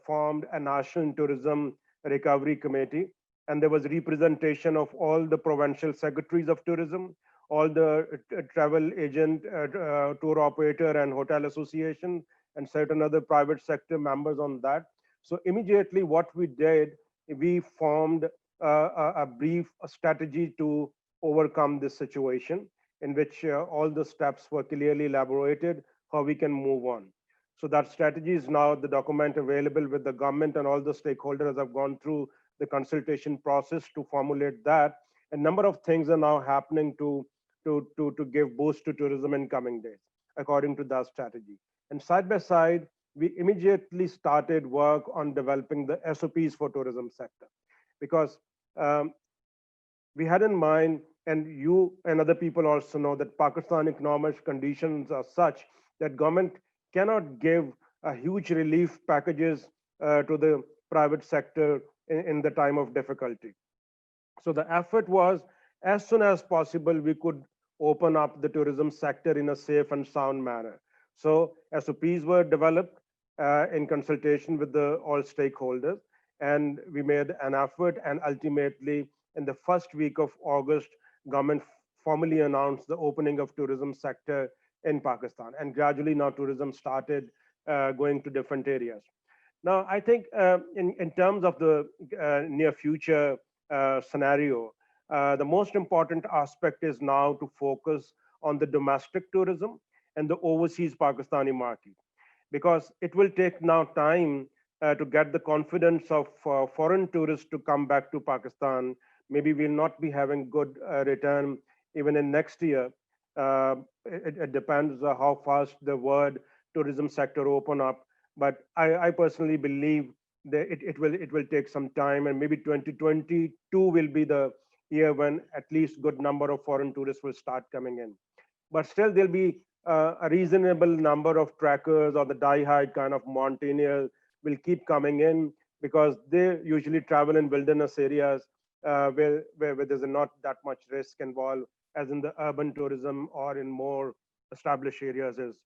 formed a National Tourism Recovery Committee, and there was representation of all the provincial secretaries of tourism, all the travel agent, tour operator, and hotel association, and certain other private sector members on that. So immediately, what we did, we formed a brief strategy to overcome this situation, in which all the steps were clearly elaborated, how we can move on. So that strategy is now the document available with the government, and all the stakeholders have gone through the consultation process to formulate that. A number of things are now happening to give boost to tourism in coming days, according to that strategy. And side by side, we immediately started work on developing the SOPs for tourism sector, because we had in mind, and you and other people also know, that Pakistan economic conditions are such that government cannot give a huge relief packages to the private sector in the time of difficulty. So the effort was, as soon as possible, we could open up the tourism sector in a safe and sound manner. So SOPs were developed in consultation with all stakeholders, and we made an effort, and ultimately in the first week of August, government formally announced the opening of tourism sector in Pakistan, and gradually now tourism started going to different areas. Now, I think in terms of the near future scenario, the most important aspect is now to focus on the domestic tourism and the overseas Pakistani market, because it will take now time to get the confidence of foreign tourists to come back to Pakistan. Maybe we'll not be having good return even in next year. It depends on how fast the world tourism sector open up. But I personally believe that it will take some time, and maybe 2022 will be the year when at least good number of foreign tourists will start coming in. But still, there'll be a reasonable number of trekkers or the die-hard kind of mountaineers will keep coming in, because they usually travel in wilderness areas where there's not that much risk involved, as in the urban tourism or in more established areas is.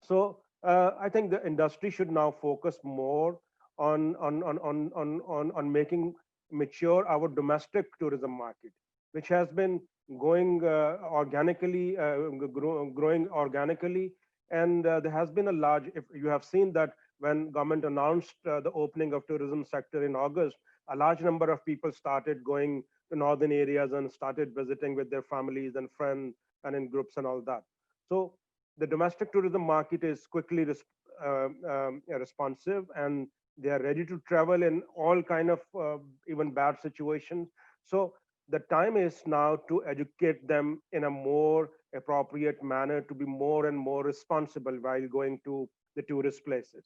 So I think the industry should now focus more on making mature our domestic tourism market, which has been going organically, growing organically, and there has been a large. If you have seen that when government announced the opening of tourism sector in August, a large number of people started going to northern areas and started visiting with their families and friends and in groups and all that. So the domestic tourism market is quickly responsive, and they are ready to travel in all kind of even bad situations. So the time is now to educate them in a more appropriate manner, to be more and more responsible while going to the tourist places.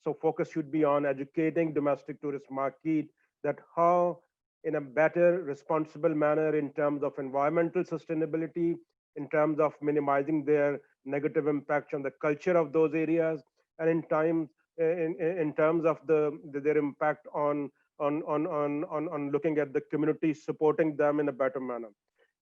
So focus should be on educating domestic tourist market that how in a better responsible manner in terms of environmental sustainability, in terms of minimizing their negative impact on the culture of those areas, and in terms of their impact on looking at the community, supporting them in a better manner.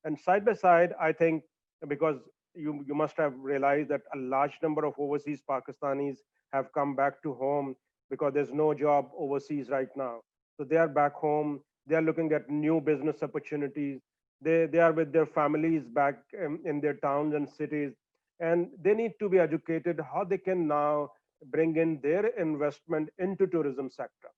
And side by side, I think, because you must have realized that a large number of overseas Pakistanis have come back to home because there's no job overseas right now. So they are back home. They are looking at new business opportunities. They are with their families back in their towns and cities, and they need to be educated how they can now bring in their investment into tourism sector,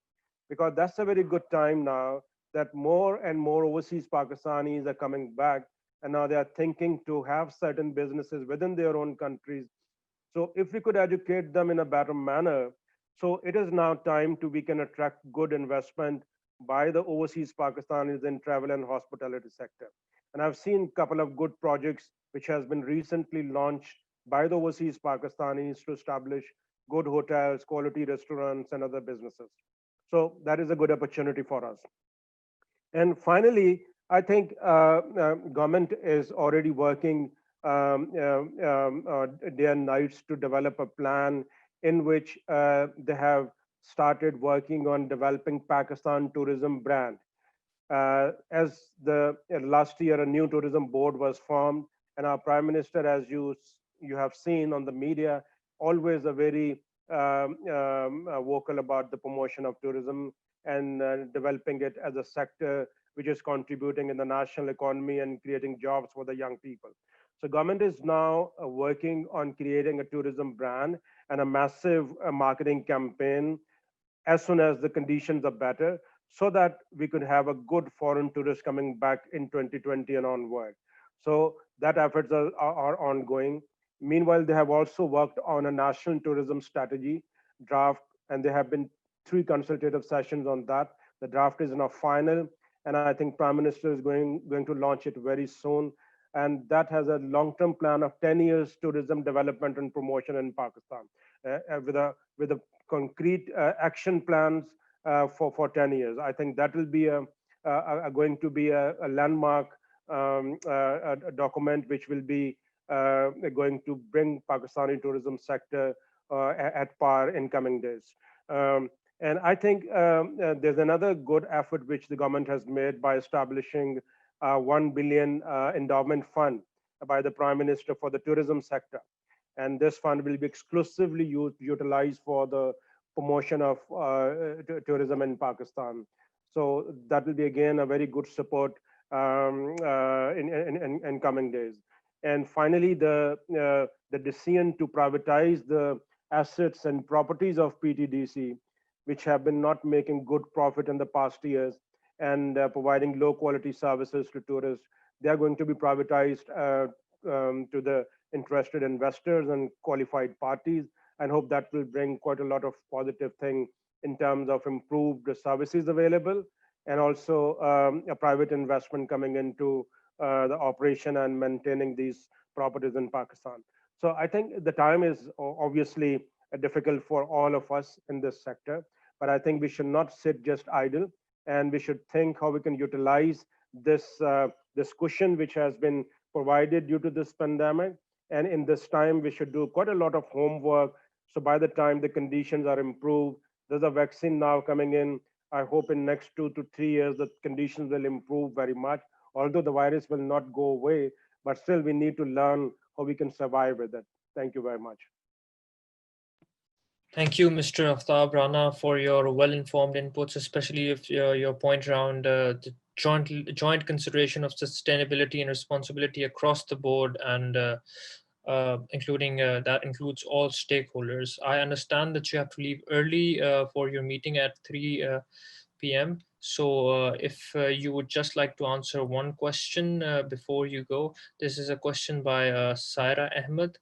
because that's a very good time now that more and more overseas Pakistanis are coming back, and now they are thinking to have certain businesses within their own countries. So if we could educate them in a better manner, so it is now time we can attract good investment by the overseas Pakistanis in travel and hospitality sector. And I've seen a couple of good projects which has been recently launched by the overseas Pakistanis to establish good hotels, quality restaurants, and other businesses. So that is a good opportunity for us. And finally, I think government is already working day and nights to develop a plan in which they have started working on developing Pakistan tourism brand. As the last year, a new tourism board was formed, and our Prime Minister, as you have seen on the media, always a very vocal about the promotion of tourism and developing it as a sector which is contributing in the national economy and creating jobs for the young people. So government is now working on creating a tourism brand and a massive marketing campaign as soon as the conditions are better, so that we could have a good foreign tourists coming back in 2020 and onward. So that efforts are ongoing. Meanwhile, they have also worked on a national tourism strategy draft, and there have been 3 consultative sessions on that. The draft is now final, and I think Prime Minister is going to launch it very soon. And that has a long-term plan of 10 years tourism development and promotion in Pakistan, with a concrete action plans for 10 years. I think that will be going to be a landmark a document which will be going to bring Pakistani tourism sector at par in coming days. And I think there's another good effort which the government has made by establishing 1 billion endowment fund by the Prime Minister for the tourism sector. And this fund will be exclusively utilized for the promotion of tourism in Pakistan. So that will be again a very good support in coming days. And finally, the decision to privatize the assets and properties of PTDC, which have been not making good profit in the past years and providing low quality services to tourists, they are going to be privatized to the interested investors and qualified parties, and hope that will bring quite a lot of positive thing in terms of improved services available, and also a private investment coming into the operation and maintaining these properties in Pakistan. So I think the time is obviously difficult for all of us in this sector, but I think we should not sit just idle, and we should think how we can utilize this cushion which has been provided due to this pandemic. And in this time, we should do quite a lot of homework. So by the time the conditions are improved, there's a vaccine now coming in. I hope in next 2 to 3 years, the conditions will improve very much. Although the virus will not go away, but still we need to learn how we can survive with it. Thank you very much. Thank you, Mr. Aftab, Rana, for your well-informed inputs, especially if your point around the joint consideration of sustainability and responsibility across the board, and including that includes all stakeholders. I understand that you have to leave early for your meeting at 3 p.m. So if you would just like to answer one question before you go, this is a question by Saira Ahmed.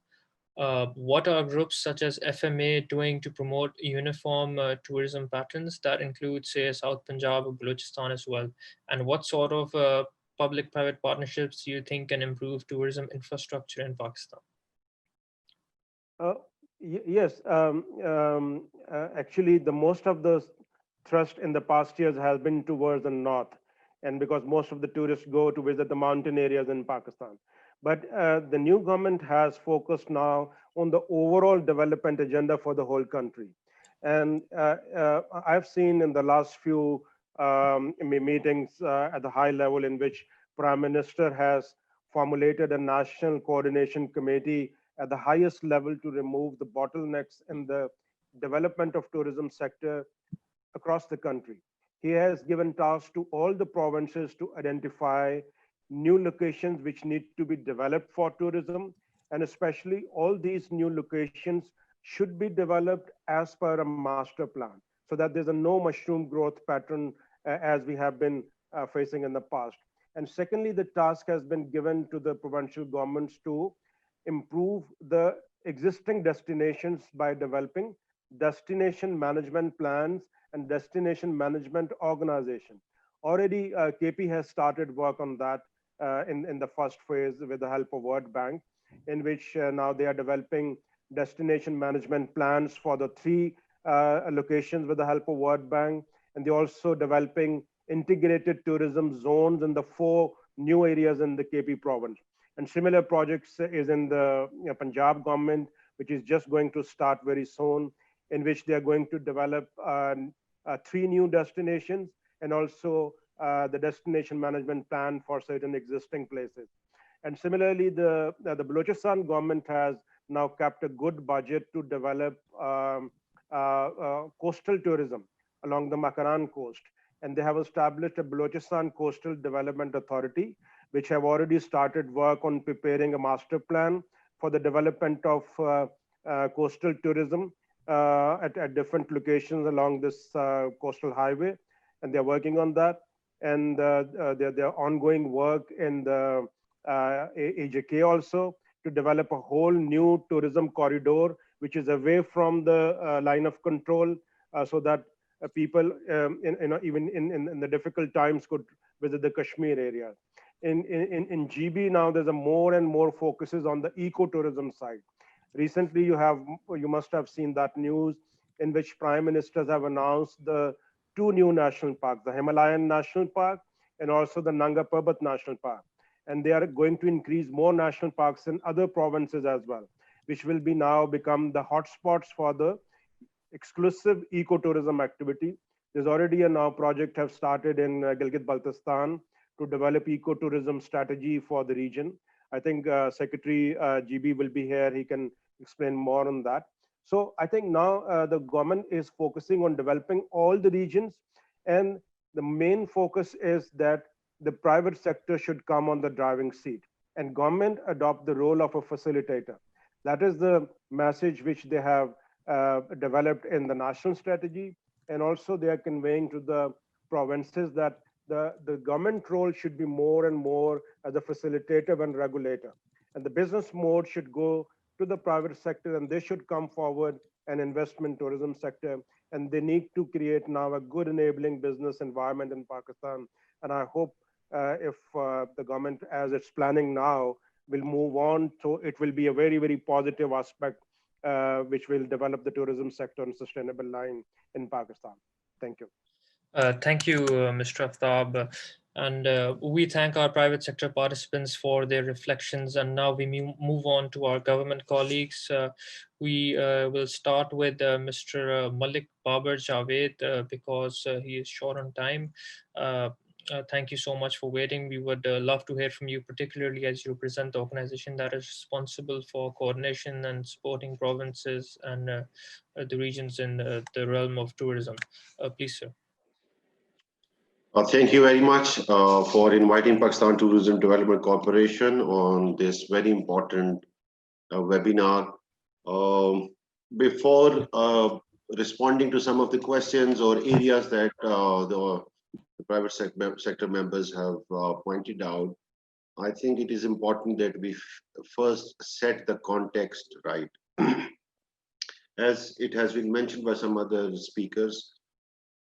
What are groups such as FMA doing to promote uniform tourism patterns that include, say, South Punjab or Balochistan as well? And what sort of public-private partnerships do you think can improve tourism infrastructure in Pakistan? Yes, actually, the most of the thrust in the past years has been towards the north, and because most of the tourists go to visit the mountain areas in Pakistan. But the new government has focused now on the overall development agenda for the whole country. And I've seen in the last few meetings at the high level in which Prime Minister has formulated a national coordination committee at the highest level to remove the bottlenecks in the development of tourism sector across the country. He has given tasks to all the provinces to identify new locations which need to be developed for tourism, and especially all these new locations should be developed as per a master plan, so that there's a no mushroom growth pattern as we have been facing in the past. And secondly, the task has been given to the provincial governments to improve the existing destinations by developing destination management plans and destination management organization. Already KP has started work on that in the first phase with the help of World Bank, in which now they are developing destination management plans for the 3 locations with the help of World Bank. And they're also developing integrated tourism zones in the 4 new areas in the KP province. And similar projects is in the Punjab government, which is just going to start very soon, in which they are going to develop 3 new destinations and also the destination management plan for certain existing places. And similarly, the Balochistan government has now kept a good budget to develop coastal tourism along the Makaran coast. And they have established a Balochistan Coastal Development Authority, which have already started work on preparing a master plan for the development of coastal tourism at different locations along this coastal highway. And they're working on that. And their ongoing work in the AJK also to develop a whole new tourism corridor, which is away from the line of control, so that people, even in the difficult times, could visit the Kashmir area. In GB now, there's a more and more focuses on the ecotourism side. Recently, you must have seen that news in which prime ministers have announced the 2 new national parks, the Himalayan National Park and also the Nanga Parbat National Park. And they are going to increase more national parks in other provinces as well, which will be now become the hotspots for the exclusive ecotourism activity. There's already a now project have started in Gilgit-Baltistan to develop ecotourism strategy for the region. I think Secretary GB will be here. He can explain more on that. So I think now the government is focusing on developing all the regions, and the main focus is that the private sector should come on the driving seat and government adopt the role of a facilitator. That is the message which they have developed in the national strategy, and also they are conveying to the provinces that the government role should be more and more as a facilitator and regulator, and the business mode should go to the private sector, and they should come forward and investment tourism sector, and they need to create now a good enabling business environment in Pakistan. And I hope if the government, as it's planning now, will move on, so it will be a very, very positive aspect which will develop the tourism sector on a sustainable line in Pakistan. Thank you. Thank you, Mr. Aftab. And we thank our private sector participants for their reflections. And now we move on to our government colleagues. We will start with Mr. Malik Babur Javed because he is short on time. Thank you so much for waiting. We would love to hear from you, particularly as you present the organization that is responsible for coordination and supporting provinces and the regions in the realm of tourism. Please, sir. Thank you very much for inviting Pakistan Tourism Development Corporation on this very important webinar. Before responding to some of the questions or areas that the private sector members have pointed out, I think it is important that we first set the context right. As it has been mentioned by some other speakers,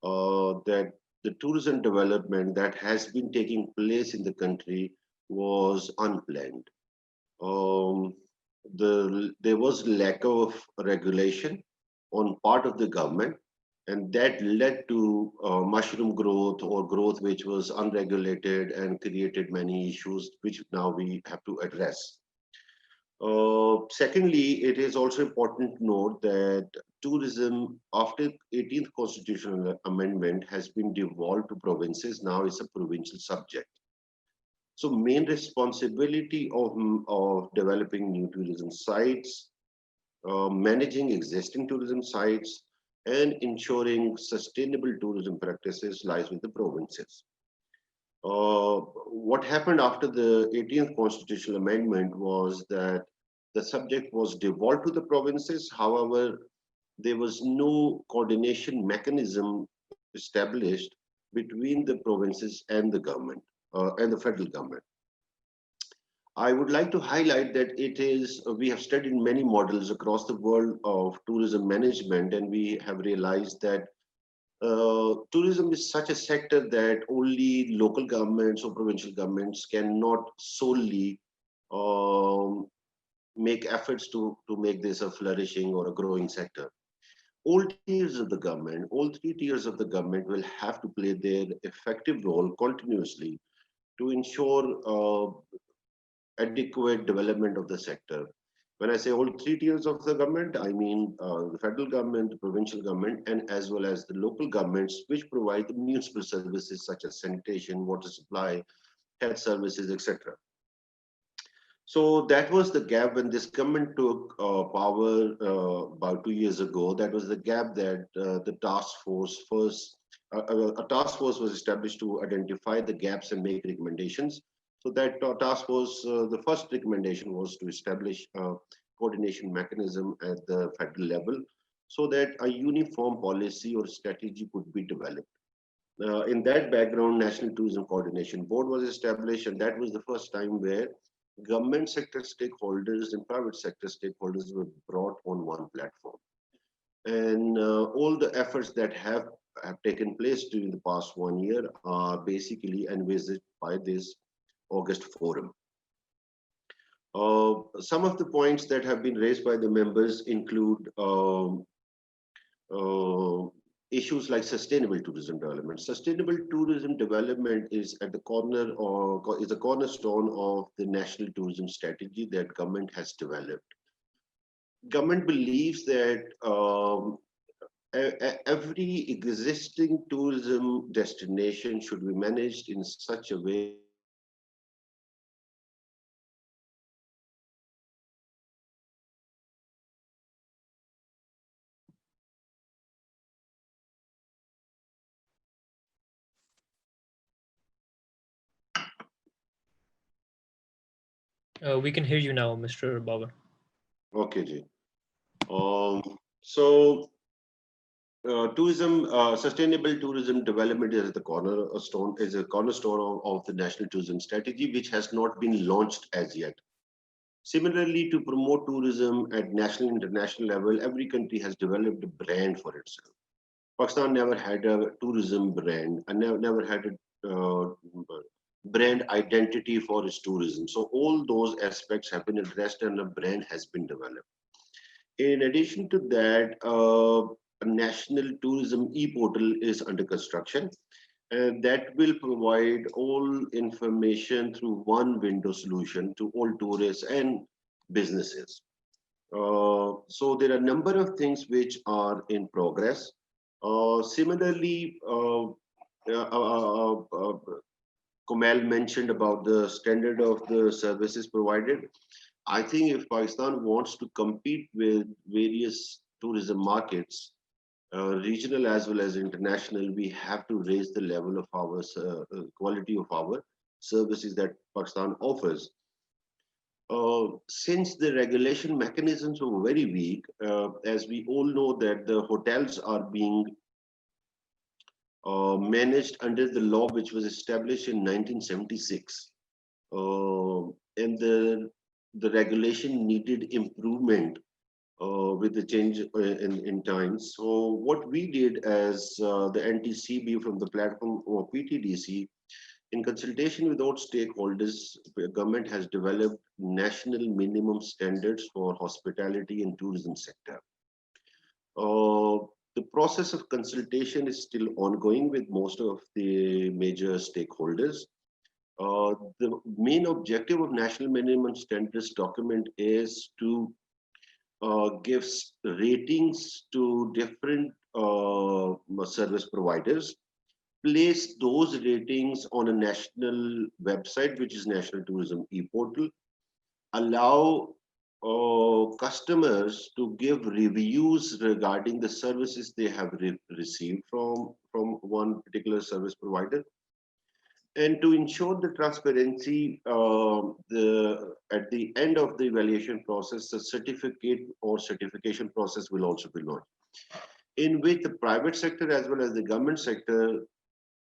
that the tourism development that has been taking place in the country was unplanned. There was lack of regulation on part of the government, and that led to mushroom growth or growth which was unregulated and created many issues which now we have to address. Secondly, it is also important to note that tourism after 18th constitutional amendment has been devolved to provinces. Now it's a provincial subject. So main responsibility of developing new tourism sites, managing existing tourism sites, and ensuring sustainable tourism practices lies with the provinces. What happened after the 18th constitutional amendment was that the subject was devolved to the provinces. However, there was no coordination mechanism established between the provinces and the government and the federal government. I would like to highlight that we have studied many models across the world of tourism management, and we have realized that tourism is such a sector that only local governments or provincial governments cannot solely make efforts to make this a flourishing or a growing sector. All tiers of the government, all 3 tiers of the government will have to play their effective role continuously to ensure adequate development of the sector. When I say all three tiers of the government, I mean the federal government, the provincial government, and as well as the local governments, which provide the municipal services such as sanitation, water supply, health services, etc. So that was the gap when this government took power about 2 years ago. That was the gap that the task force a task force was established to identify the gaps and make recommendations. So that task force, the first recommendation was to establish a coordination mechanism at the federal level so that a uniform policy or strategy could be developed. In that background, National Tourism Coordination Board was established, and that was the first time where government sector stakeholders and private sector stakeholders were brought on one platform. And all the efforts that have taken place during the past 1 year are basically envisaged by this August forum. Some of the points that have been raised by the members include issues like sustainable tourism development. Sustainable tourism development is at the corner or is a cornerstone of the national tourism strategy that government has developed. Government believes that every existing tourism destination should be managed in such a way We can hear you now, Mr. Babur. Okay, Ji. So tourism, sustainable tourism development is the cornerstone, of the national tourism strategy, which has not been launched as yet. Similarly, to promote tourism at national and international level, every country has developed a brand for itself. Pakistan never had a tourism brand and never had a brand identity for its tourism. So all those aspects have been addressed and a brand has been developed. In addition to that, a national tourism e-portal is under construction, and that will provide all information through one window solution to all tourists and businesses. So there are a number of things which are in progress. Similarly, Komail mentioned about the standard of the services provided. I think if Pakistan wants to compete with various tourism markets, regional as well as international, we have to raise the level of our quality of our services that Pakistan offers. Since the regulation mechanisms were very weak, as we all know that the hotels are being managed under the law which was established in 1976. And the regulation needed improvement with the change in times. So what we did as the NTCB from the platform of PTDC, in consultation with all stakeholders, the government has developed national minimum standards for hospitality and tourism sector. The process of consultation is still ongoing with most of the major stakeholders. The main objective of national minimum standards document is to give ratings to different service providers, place those ratings on a national website, which is National Tourism e-portal, allow customers to give reviews regarding the services they have received from one particular service provider. And to ensure the transparency, at the end of the evaluation process, the certificate or certification process will also be launched, in which the private sector as well as the government sector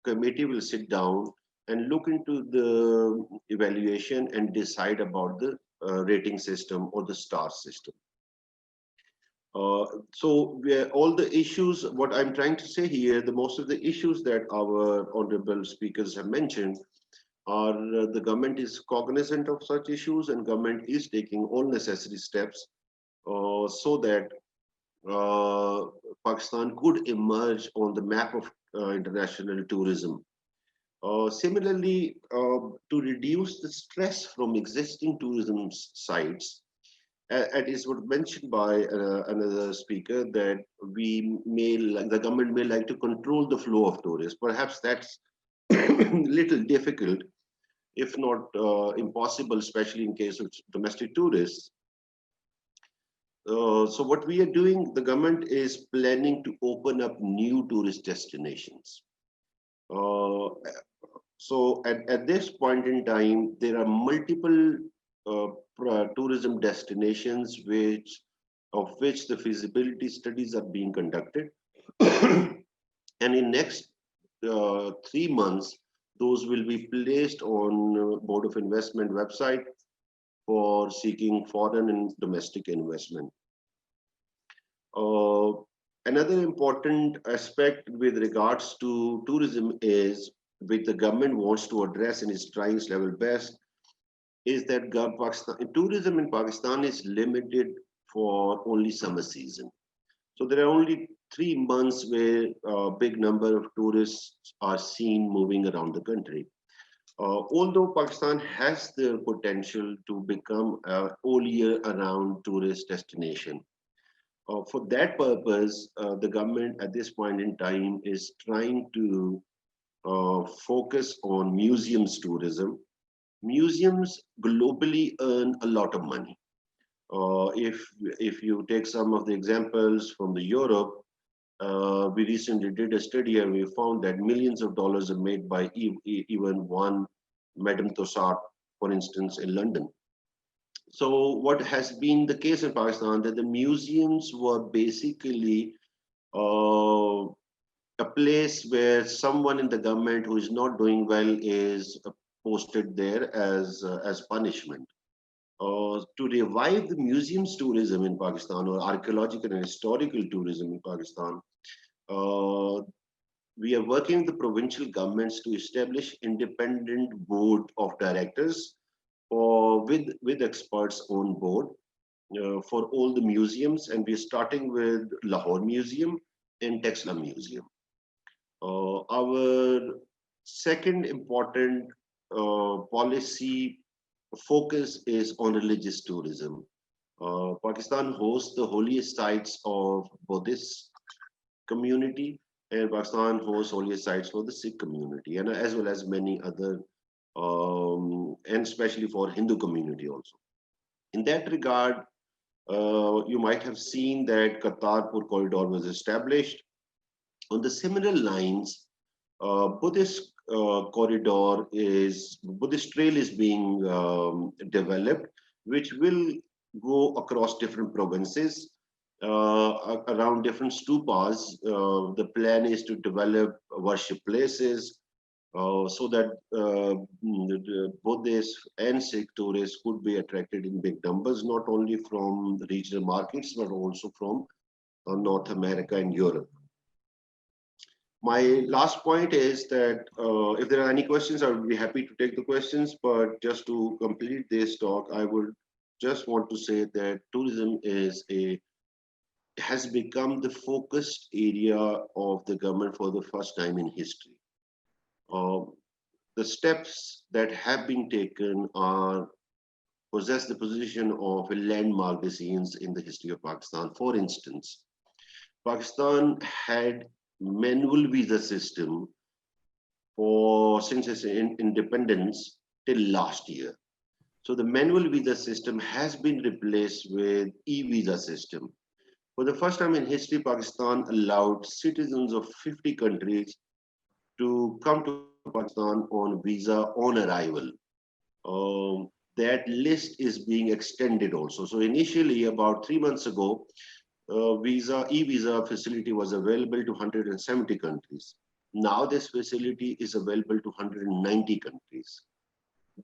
committee will sit down and look into the evaluation and decide about the rating system or the star system. So all the issues, what I'm trying to say here, the most of the issues that our honorable speakers have mentioned are the government is cognizant of such issues and government is taking all necessary steps so that Pakistan could emerge on the map of international tourism. Similarly, to reduce the stress from existing tourism sites, it is mentioned by another speaker that the government may like to control the flow of tourists. Perhaps that's little difficult, if not impossible, especially in case of domestic tourists. So what we are doing, the government is planning to open up new tourist destinations. So at this point in time, there are multiple tourism destinations of which the feasibility studies are being conducted. And in next 3 months, those will be placed on Board of Investment website for seeking foreign and domestic investment. Another important aspect with regards to tourism is, which the government wants to address and is trying its level best, is that tourism in Pakistan is limited for only summer season. So there are only 3 months where a big number of tourists are seen moving around the country. Although Pakistan has the potential to become an all year round tourist destination. For that purpose, the government at this point in time is trying to focus on museums tourism. Museums globally earn a lot of money. If you take some of the examples from the Europe, we recently did a study and we found that millions of dollars are made by even one Madame Tussauds, for instance, in London. So what has been the case in Pakistan, that the museums were basically a place where someone in the government who is not doing well is posted there as punishment. To revive the museums tourism in Pakistan, or archaeological and historical tourism in Pakistan, we are working with the provincial governments to establish independent board of directors with experts on board for all the museums, and we're starting with Lahore Museum and Texla Museum. Our second important policy focus is on religious tourism. Pakistan hosts the holiest sites of Buddhist community, and Pakistan hosts holiest sites for the Sikh community, and as well as many other, and especially for Hindu community also. In that regard, you might have seen that Kartarpur corridor was established. On the similar lines, Buddhist Buddhist trail is being developed, which will go across different provinces, around different stupas. The plan is to develop worship places so that Buddhist and Sikh tourists could be attracted in big numbers, not only from the regional markets, but also from North America and Europe. My last point is that if there are any questions, I would be happy to take the questions, but just to complete this talk, I would just want to say that tourism has become the focused area of the government for the first time in history. The steps that have been taken possess the position of a landmark decisions in the history of Pakistan. For instance, Pakistan had manual visa system since its independence till last year. So the manual visa system has been replaced with e-visa system. For the first time in history, Pakistan allowed citizens of 50 countries to come to Pakistan on visa on arrival. That list is being extended also. So initially, about 3 months ago, e-visa facility was available to 170 countries. Now this facility is available to 190 countries.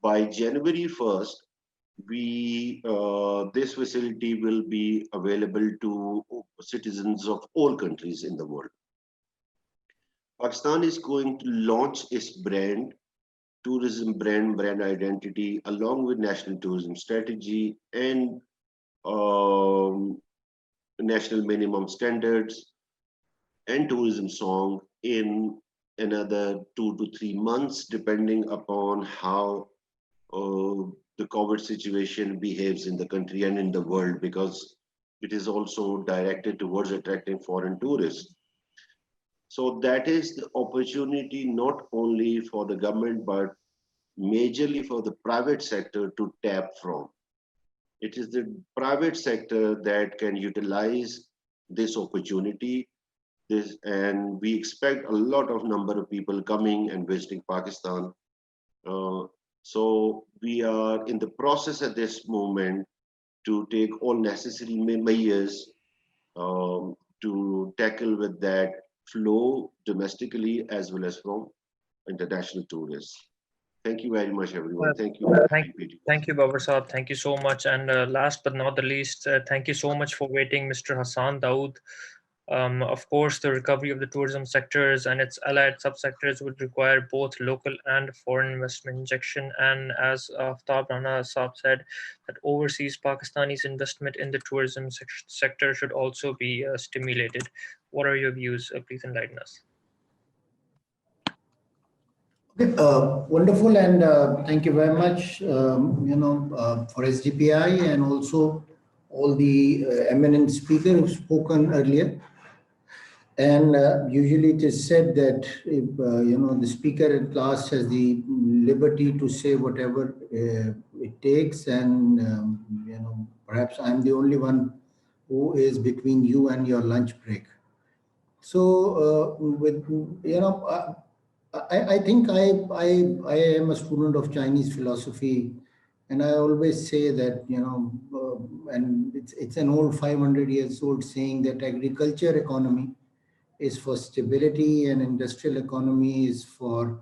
By January 1st, this facility will be available to citizens of all countries in the world. Pakistan is going to launch its tourism brand identity, along with national tourism strategy and national minimum standards and tourism song in another 2 to 3 months, depending upon how the COVID situation behaves in the country and in the world, because it is also directed towards attracting foreign tourists. So that is the opportunity not only for the government, but majorly for the private sector to tap from. It is the private sector that can utilize this opportunity. And we expect a lot of number of people coming and visiting Pakistan. So we are in the process at this moment to take all necessary measures to tackle with that flow domestically as well as from international tourists. Thank you very much, everyone. Thank you. Thank you, Babur. Thank you so much. And last but not the least, thank you so much for waiting, Mr. Hasan, Daud. Of course, the recovery of the tourism sectors and its allied subsectors would require both local and foreign investment injection. And as Aftab-ur-Rehman said, that overseas Pakistanis' investment in the tourism sector should also be stimulated. What are your views? Please enlighten us. Wonderful, and thank you very much, for SDPI and also all the eminent speakers who've spoken earlier. And usually it is said that if, the speaker in class has the liberty to say whatever it takes, and perhaps I'm the only one who is between you and your lunch break. So I think I am a student of Chinese philosophy, and I always say that, and it's an old 500 years old saying that agriculture economy is for stability and industrial economy is for,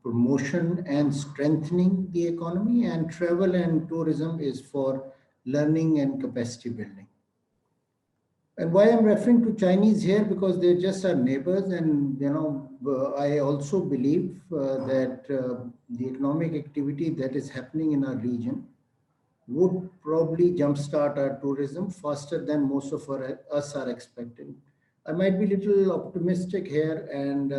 promotion and strengthening the economy, and travel and tourism is for learning and capacity building. And why I'm referring to Chinese here, because they're just our neighbors, and I also believe that the economic activity that is happening in our region would probably jumpstart our tourism faster than most of us are expecting. I might be a little optimistic here, and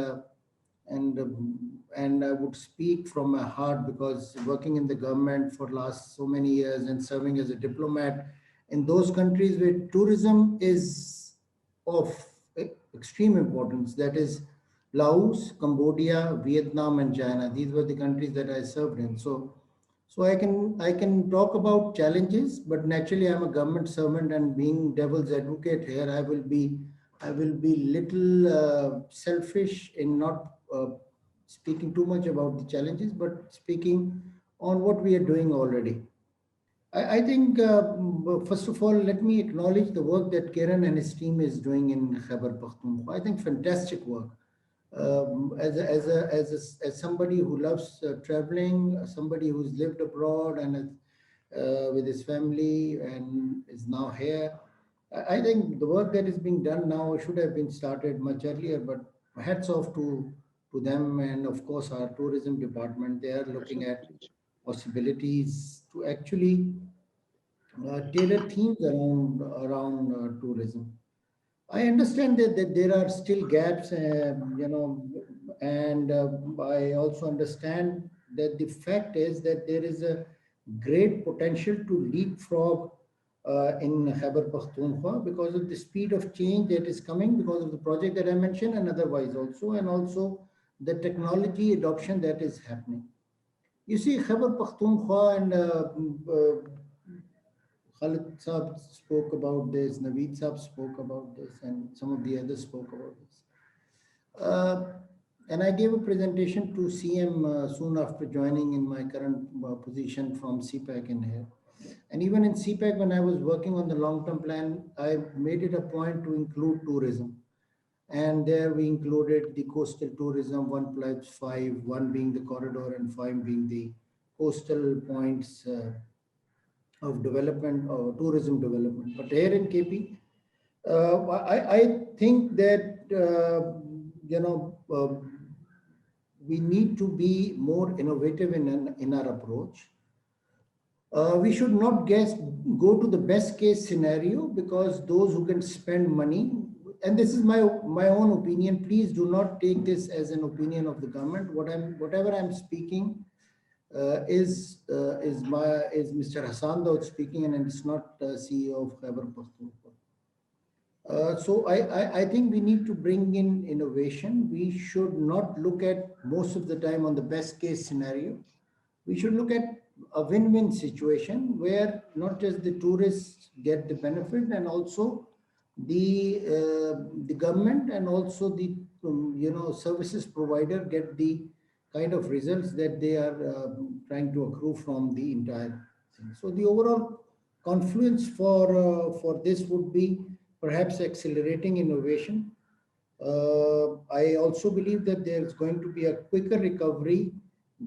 I would speak from my heart, because working in the government for last so many years and serving as a diplomat in those countries where tourism is of extreme importance, that is Laos, Cambodia, Vietnam, and China. These were the countries that I served in. So I can talk about challenges, but naturally I'm a government servant, and being devil's advocate here, I will be little selfish in not speaking too much about the challenges, but speaking on what we are doing already. I think, first of all, let me acknowledge the work that Kiran and his team is doing in Khyber Pakhtunkhwa. I think fantastic work. As somebody who loves traveling, somebody who's lived abroad and with his family and is now here, I think the work that is being done now should have been started much earlier, but hats off to them, and of course our tourism department. They are looking at possibilities to actually tailor themes around tourism. I understand that there are still gaps, and I also understand that the fact is that there is a great potential to leapfrog in Khyber Pakhtunkhwa because of the speed of change that is coming, because of the project that I mentioned, and otherwise also, and also the technology adoption that is happening. You see, Khyber Pakhtunkhwa, and Khalid Saab spoke about this, Naveed Saab spoke about this, and some of the others spoke about this. And I gave a presentation to CM soon after joining in my current position from CPAC in here. And even in CPAC, when I was working on the long-term plan, I made it a point to include tourism. And there we included the coastal tourism, 1+5, 1 being the corridor and 5 being the coastal points of development or tourism development. But here in KP, I think that, we need to be more innovative in our approach. We should not go to the best case scenario, because those who can spend money, and this is my own opinion, please do not take this as an opinion of the government. Whatever I'm speaking is Mr. Hasan Daud speaking, and it's not CEO of Khyber Pakhtunkhwa. So I think we need to bring in innovation. We should not look at most of the time on the best case scenario. We should look at a win-win situation where not just the tourists get the benefit, and also the government and also the services provider get the kind of results that they are trying to accrue from the entire thing. So the overall confluence for this would be perhaps accelerating innovation. I also believe that there's going to be a quicker recovery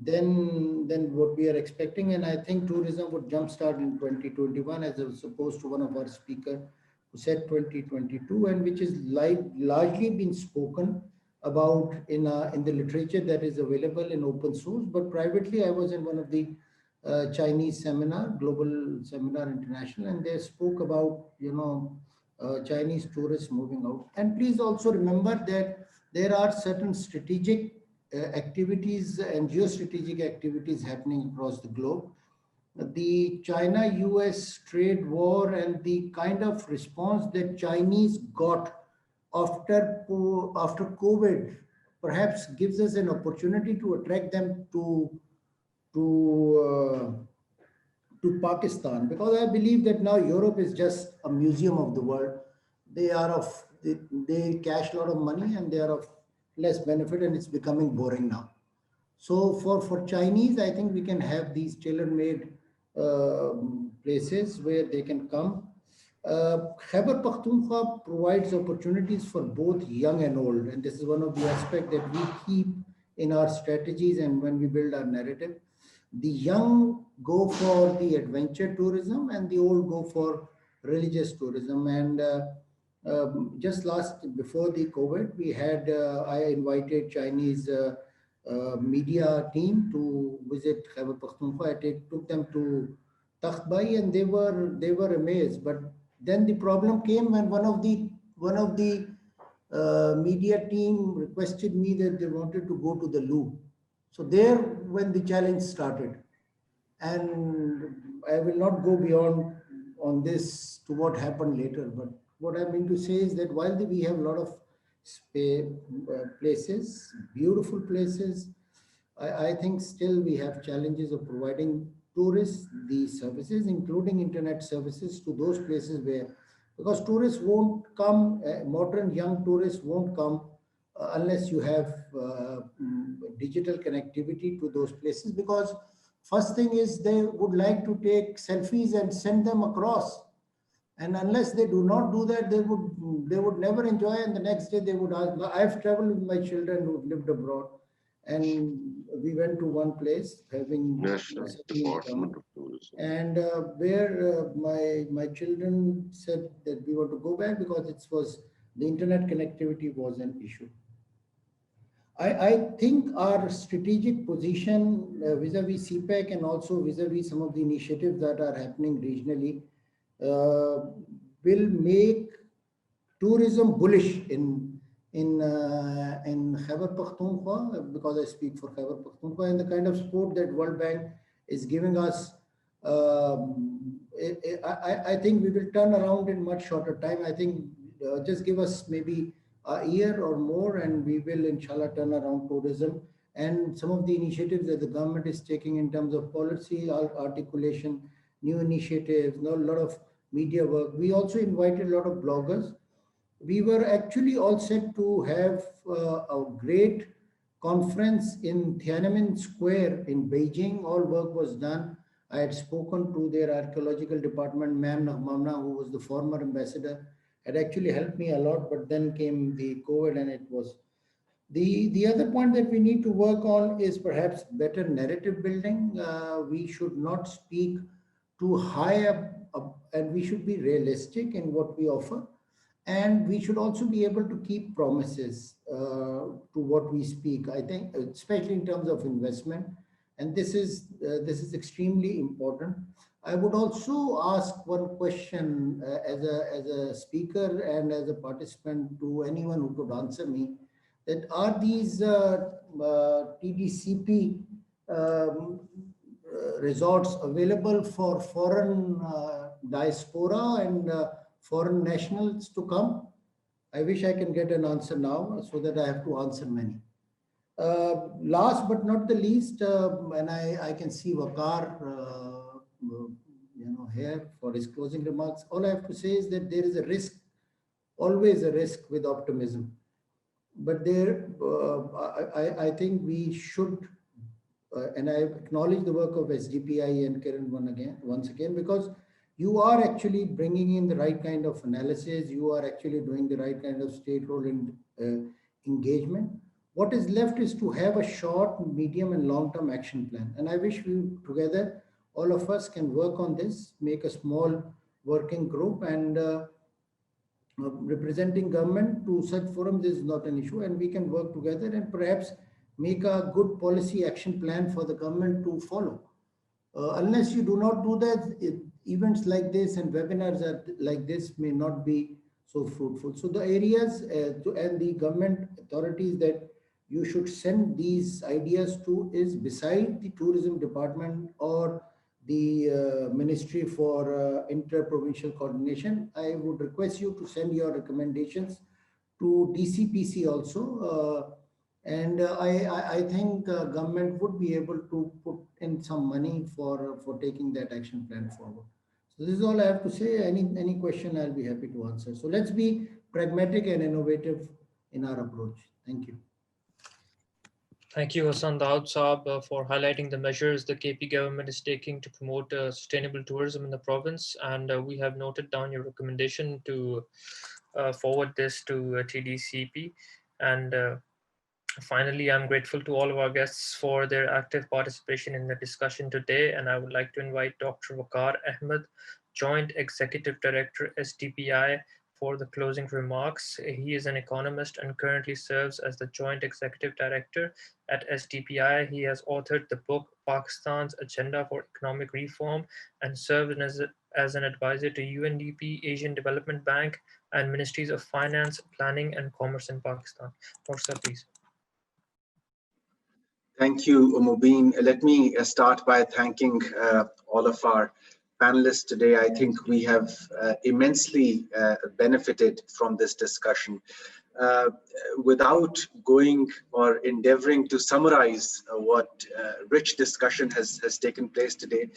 than what we are expecting, and I think tourism would jumpstart in 2021, as opposed to one of our speakers who said 2022, and which is largely been spoken about in the literature that is available in open source. But privately, I was in one of the Chinese seminar, global seminar international, and they spoke about Chinese tourists moving out. And please also remember that there are certain strategic activities and geostrategic activities happening across the globe. The China-US trade war and the kind of response that Chinese got after COVID perhaps gives us an opportunity to attract them to Pakistan, because I believe that now Europe is just a museum of the world. They cash a lot of money and they are of less benefit, and it's becoming boring now. So for Chinese, I think we can have these tailor-made places where they can come. Khyber Pakhtunkhwa provides opportunities for both young and old, and this is one of the aspects that we keep in our strategies and when we build our narrative. The young go for the adventure tourism and the old go for religious tourism. And just before the COVID, we had, I invited Chinese media team to visit Khyber Pakhtunkhwa. I took them to Takht Bai, and they were amazed. But then the problem came when one of the media team requested me that they wanted to go to the loo. So there, when the challenge started, and I will not go beyond on this to what happened later. But what I mean to say is that while we have a lot of places, beautiful places, I think still we have challenges of providing tourists these services, including internet services, to those places where, because tourists won't come, modern young tourists won't come unless you have digital connectivity to those places, because first thing is they would like to take selfies and send them across. And unless they do not do that, they would never enjoy. And the next day they would ask. I've traveled with my children who lived abroad, and we went to one place having National Department of Tourism, and where my children said that we want to go back because the internet connectivity was an issue. I think our strategic position vis-a-vis CPEC and also vis-a-vis some of the initiatives that are happening regionally will make tourism bullish in Khyber Pakhtunkhwa, because I speak for Khyber Pakhtunkhwa, and the kind of support that World Bank is giving us. I think we will turn around in much shorter time. I think just give us maybe a year or more, and we will inshallah turn around tourism. And some of the initiatives that the government is taking in terms of policy articulation, new initiatives, a lot of media work. We also invited a lot of bloggers. We were actually all set to have a great conference in Tiananmen Square in Beijing. All work was done. I had spoken to their archaeological department, Ma'am Nagmamna, who was the former ambassador, had actually helped me a lot, but then came the COVID, and it was. The other point that we need to work on is perhaps better narrative building. We should not speak too high up, and we should be realistic in what we offer. And we should also be able to keep promises to what we speak. I think, especially in terms of investment, and this is extremely important. I would also ask one question as a speaker and as a participant to anyone who could answer me: that are these TDCP resorts available for foreign diaspora and foreign nationals to come? I wish I can get an answer now so that I have to answer many. Last but not the least, and I can see Vaqar, here for his closing remarks. All I have to say is that there is a risk, always a risk with optimism. But there, I think we should, and I acknowledge the work of SDPI and Kiran once again, because you are actually bringing in the right kind of analysis. You are actually doing the right kind of stakeholder engagement. What is left is to have a short, medium, and long-term action plan. And I wish we together, all of us can work on this, make a small working group, and representing government to such forums is not an issue, and we can work together and perhaps make a good policy action plan for the government to follow. Unless you do not do that, events like this and webinars like this may not be so fruitful. So the areas and the government authorities that you should send these ideas to is beside the tourism department or the Ministry for Inter-Provincial Coordination. I would request you to send your recommendations to DCPC also. And I think government would be able to put in some money for taking that action plan forward. So this is all I have to say. Any question, I'll be happy to answer. So let's be pragmatic and innovative in our approach. Thank you. Thank you, Hasan Daud Saab, for highlighting the measures the KP government is taking to promote sustainable tourism in the province. And we have noted down your recommendation to forward this to TDCP. And finally, I'm grateful to all of our guests for their active participation in the discussion today. And I would like to invite Dr. Vaqar Ahmed, Joint Executive Director, STPI, for the closing remarks. He is an economist and currently serves as the Joint Executive Director at SDPI. He has authored the book Pakistan's Agenda for Economic Reform and served as an advisor to UNDP, Asian Development Bank, and Ministries of Finance, Planning and Commerce in Pakistan. Dr. please. Thank you, Mobeen. Let me start by thanking all of our panelists today. I think we have immensely benefited from this discussion. Without going or endeavoring to summarize what rich discussion has taken place today,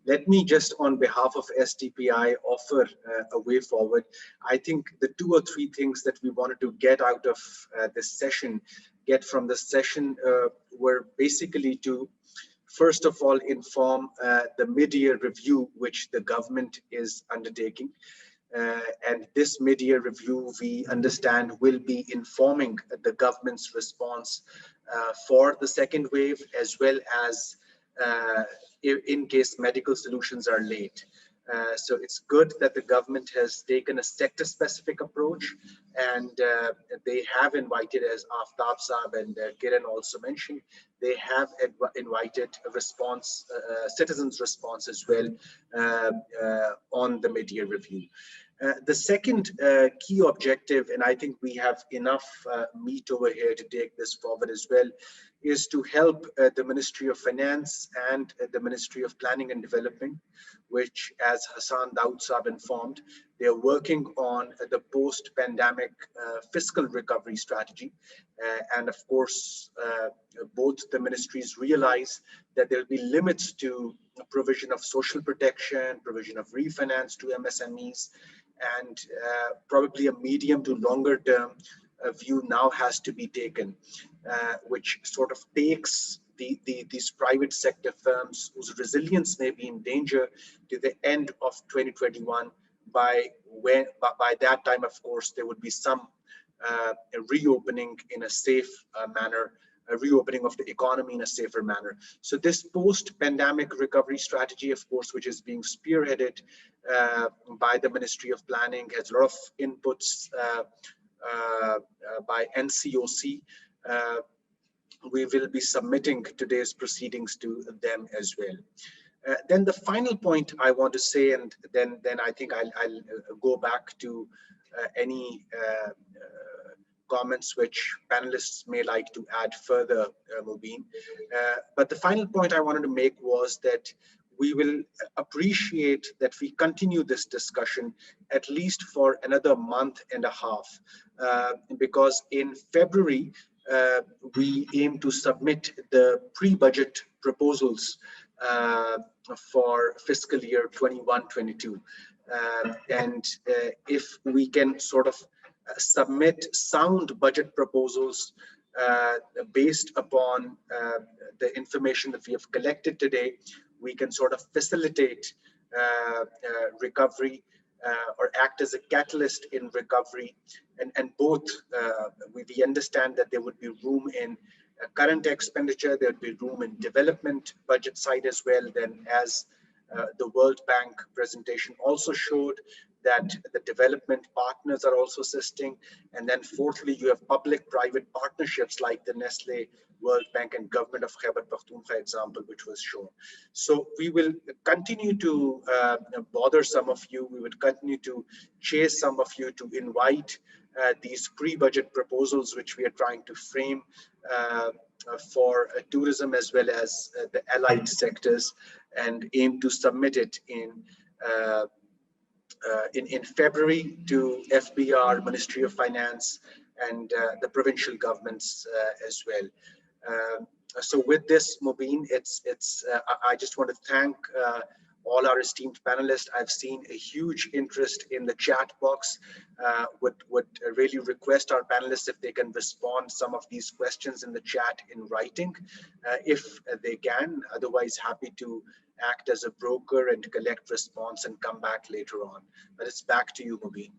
let me just on behalf of STPI offer a way forward. I think the 2 or 3 things that we wanted to get out of this session, were basically to, first of all, inform the mid-year review which the government is undertaking. And this mid-year review, we understand, will be informing the government's response for the second wave, as well as in case medical solutions are late. So it's good that the government has taken a sector-specific approach, and they have invited, as Aftab Saab and Kiran also mentioned, they have invited a response, citizens' response as well on the mid-year review. The second key objective, and I think we have enough meat over here to take this forward as well, is to help the Ministry of Finance and the Ministry of Planning and Development, which, as Hasan Daud Saab informed, they are working on the post-pandemic fiscal recovery strategy. And of course, both the ministries realize that there will be limits to provision of social protection, provision of refinance to MSMEs, and probably a medium to longer term view now has to be taken, which sort of takes these private sector firms whose resilience may be in danger to the end of 2021. By that time, of course, there would be some reopening in a safe manner, a reopening of the economy in a safer manner. So this post-pandemic recovery strategy, of course, which is being spearheaded by the Ministry of Planning, has a lot of inputs by NCOC. We will be submitting today's proceedings to them as well. Then the final point I want to say, and then I think I'll go back to any comments which panelists may like to add further, Mobeen. But the final point I wanted to make was that we will appreciate that we continue this discussion at least for another month and a half, because in February, we aim to submit the pre-budget proposals for fiscal year 21-22. And if we can sort of submit sound budget proposals based upon the information that we have collected today, we can sort of facilitate recovery or act as a catalyst in recovery. And both, we understand that there would be room in current expenditure, there would be room in development budget side as well. Then as the World Bank presentation also showed, that the development partners are also assisting. And then fourthly, you have public-private partnerships like the Nestle, World Bank, and government of Khyber Pakhtunkhwa example, which was shown. So we will continue to bother some of you. We would continue to chase some of you to invite these pre-budget proposals, which we are trying to frame for tourism as well as the allied sectors, and aim to submit it in February to FBR, Ministry of Finance, and the provincial governments as well. So with this, Mobeen, I just want to thank all our esteemed panelists. I've seen a huge interest in the chat box. Would really request our panelists if they can respond some of these questions in the chat in writing, if they can. Otherwise, happy to act as a broker and collect response and come back later on. But it's back to you, Mobeen.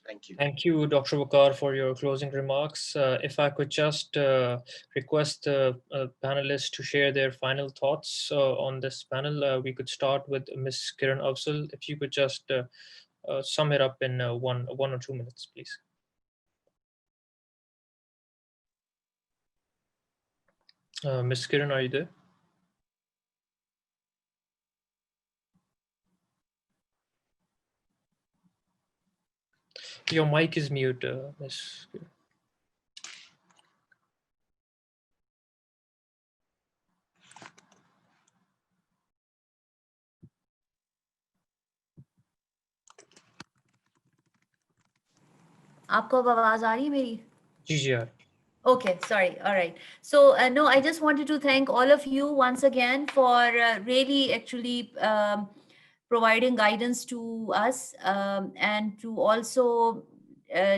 Thank you. Thank you, Dr. Vaqar, for your closing remarks. If I could just request the panelists to share their final thoughts on this panel. We could start with Ms. Kiran Afzal. If you could just sum it up in one or 2 minutes, please. Ms. Kiran, are you there? Your mic is mute, Ms. Kiran. आपको आवाज आ रही है मेरी? जी जी यार. Okay, sorry. All right. So no, I just wanted to thank all of you once again for really actually providing guidance to us, and to also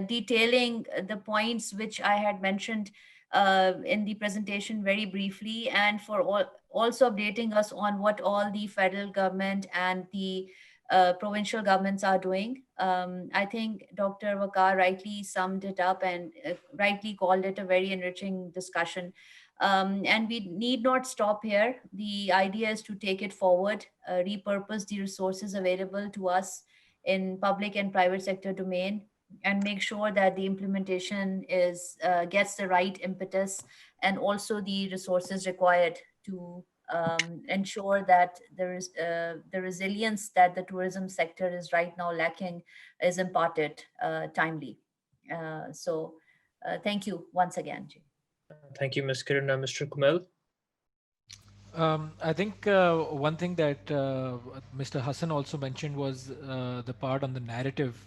detailing the points which I had mentioned in the presentation very briefly, and for also updating us on what all the federal government and the provincial governments are doing. I think Dr. Vaqar rightly summed it up and rightly called it a very enriching discussion. And we need not stop here. The idea is to take it forward, repurpose the resources available to us in public and private sector domain, and make sure that the implementation is gets the right impetus and also the resources required to ensure that there is the resilience that the tourism sector is right now lacking is imparted timely. So thank you once again. Thank you, Ms. Kiran. Mr. Komail. I think one thing that Mr. Hasan also mentioned was the part on the narrative,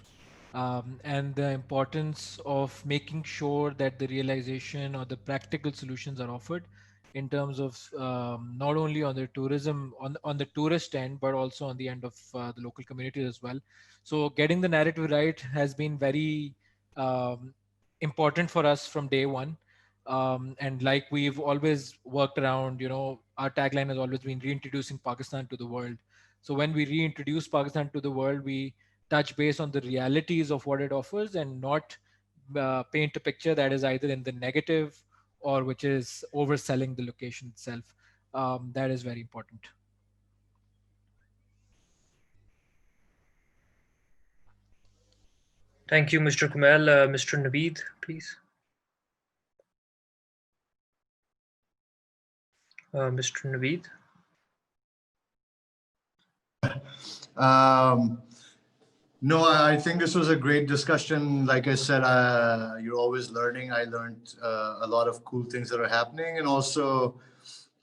and the importance of making sure that the realization or the practical solutions are offered in terms of not only on the tourism, on the tourist end, but also on the end of the local communities as well. So getting the narrative right has been very important for us from day one. And like we've always worked around, our tagline has always been reintroducing Pakistan to the world. So when we reintroduce Pakistan to the world, we touch base on the realities of what it offers and not paint a picture that is either in the negative or which is overselling the location itself. That is very important. Thank you, Mr. Komail. Mr. Naveed, please. Mr. Naveed. No, I think this was a great discussion. Like I said, you're always learning. I learned a lot of cool things that are happening, and also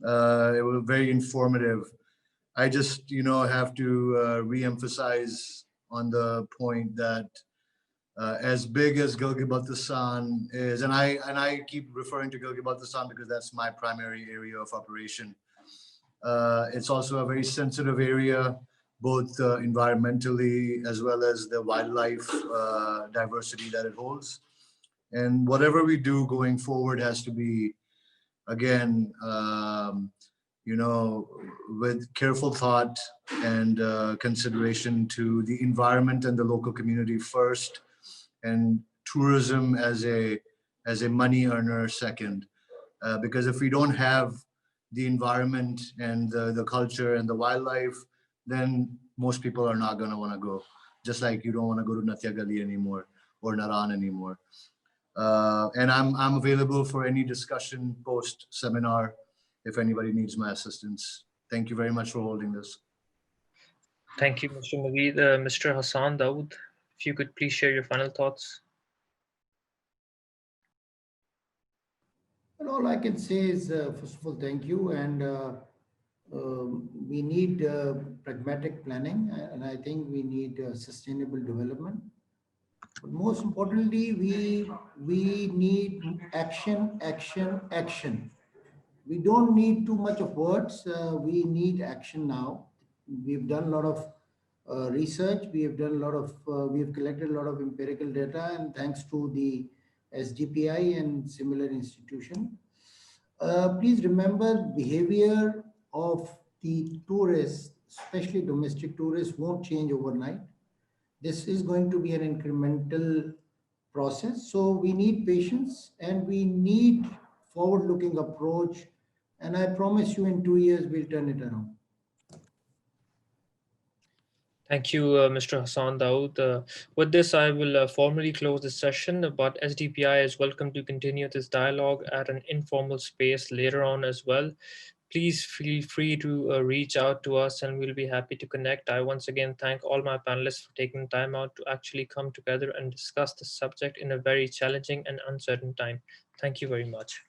it was very informative. I just, have to re-emphasize on the point that as big as Gilgit-Baltistan is, and I keep referring to Gilgit-Baltistan because that's my primary area of operation. It's also a very sensitive area, both environmentally as well as the wildlife diversity that it holds. And whatever we do going forward has to be, again, with careful thought and consideration to the environment and the local community first, and tourism as a money earner second. Because if we don't have the environment and the culture and the wildlife, then most people are not going to want to go. Just like you don't want to go to Natya Gali anymore or Naran anymore. And I'm available for any discussion post seminar if anybody needs my assistance. Thank you very much for holding this. Thank you, Mr. Naveed. Mr. Hasan, Daud, if you could please share your final thoughts. Well, all I can say is, first of all, thank you. And we need pragmatic planning, and I think we need sustainable development. But most importantly, we need action, action, action. We don't need too much of words. We need action now. We've done a lot of research. We have done a lot of, we have collected a lot of empirical data, and thanks to the SDPI and similar institution. Please remember, behavior of the tourists, especially domestic tourists, won't change overnight. This is going to be an incremental process. So we need patience and we need forward-looking approach. And I promise you in 2 years, we'll turn it around. Thank you, Mr. Hasan, Daud. With this, I will formally close this session, but SDPI is welcome to continue this dialogue at an informal space later on as well. Please feel free to reach out to us and we'll be happy to connect. I once again thank all my panelists for taking time out to actually come together and discuss the subject in a very challenging and uncertain time. Thank you very much.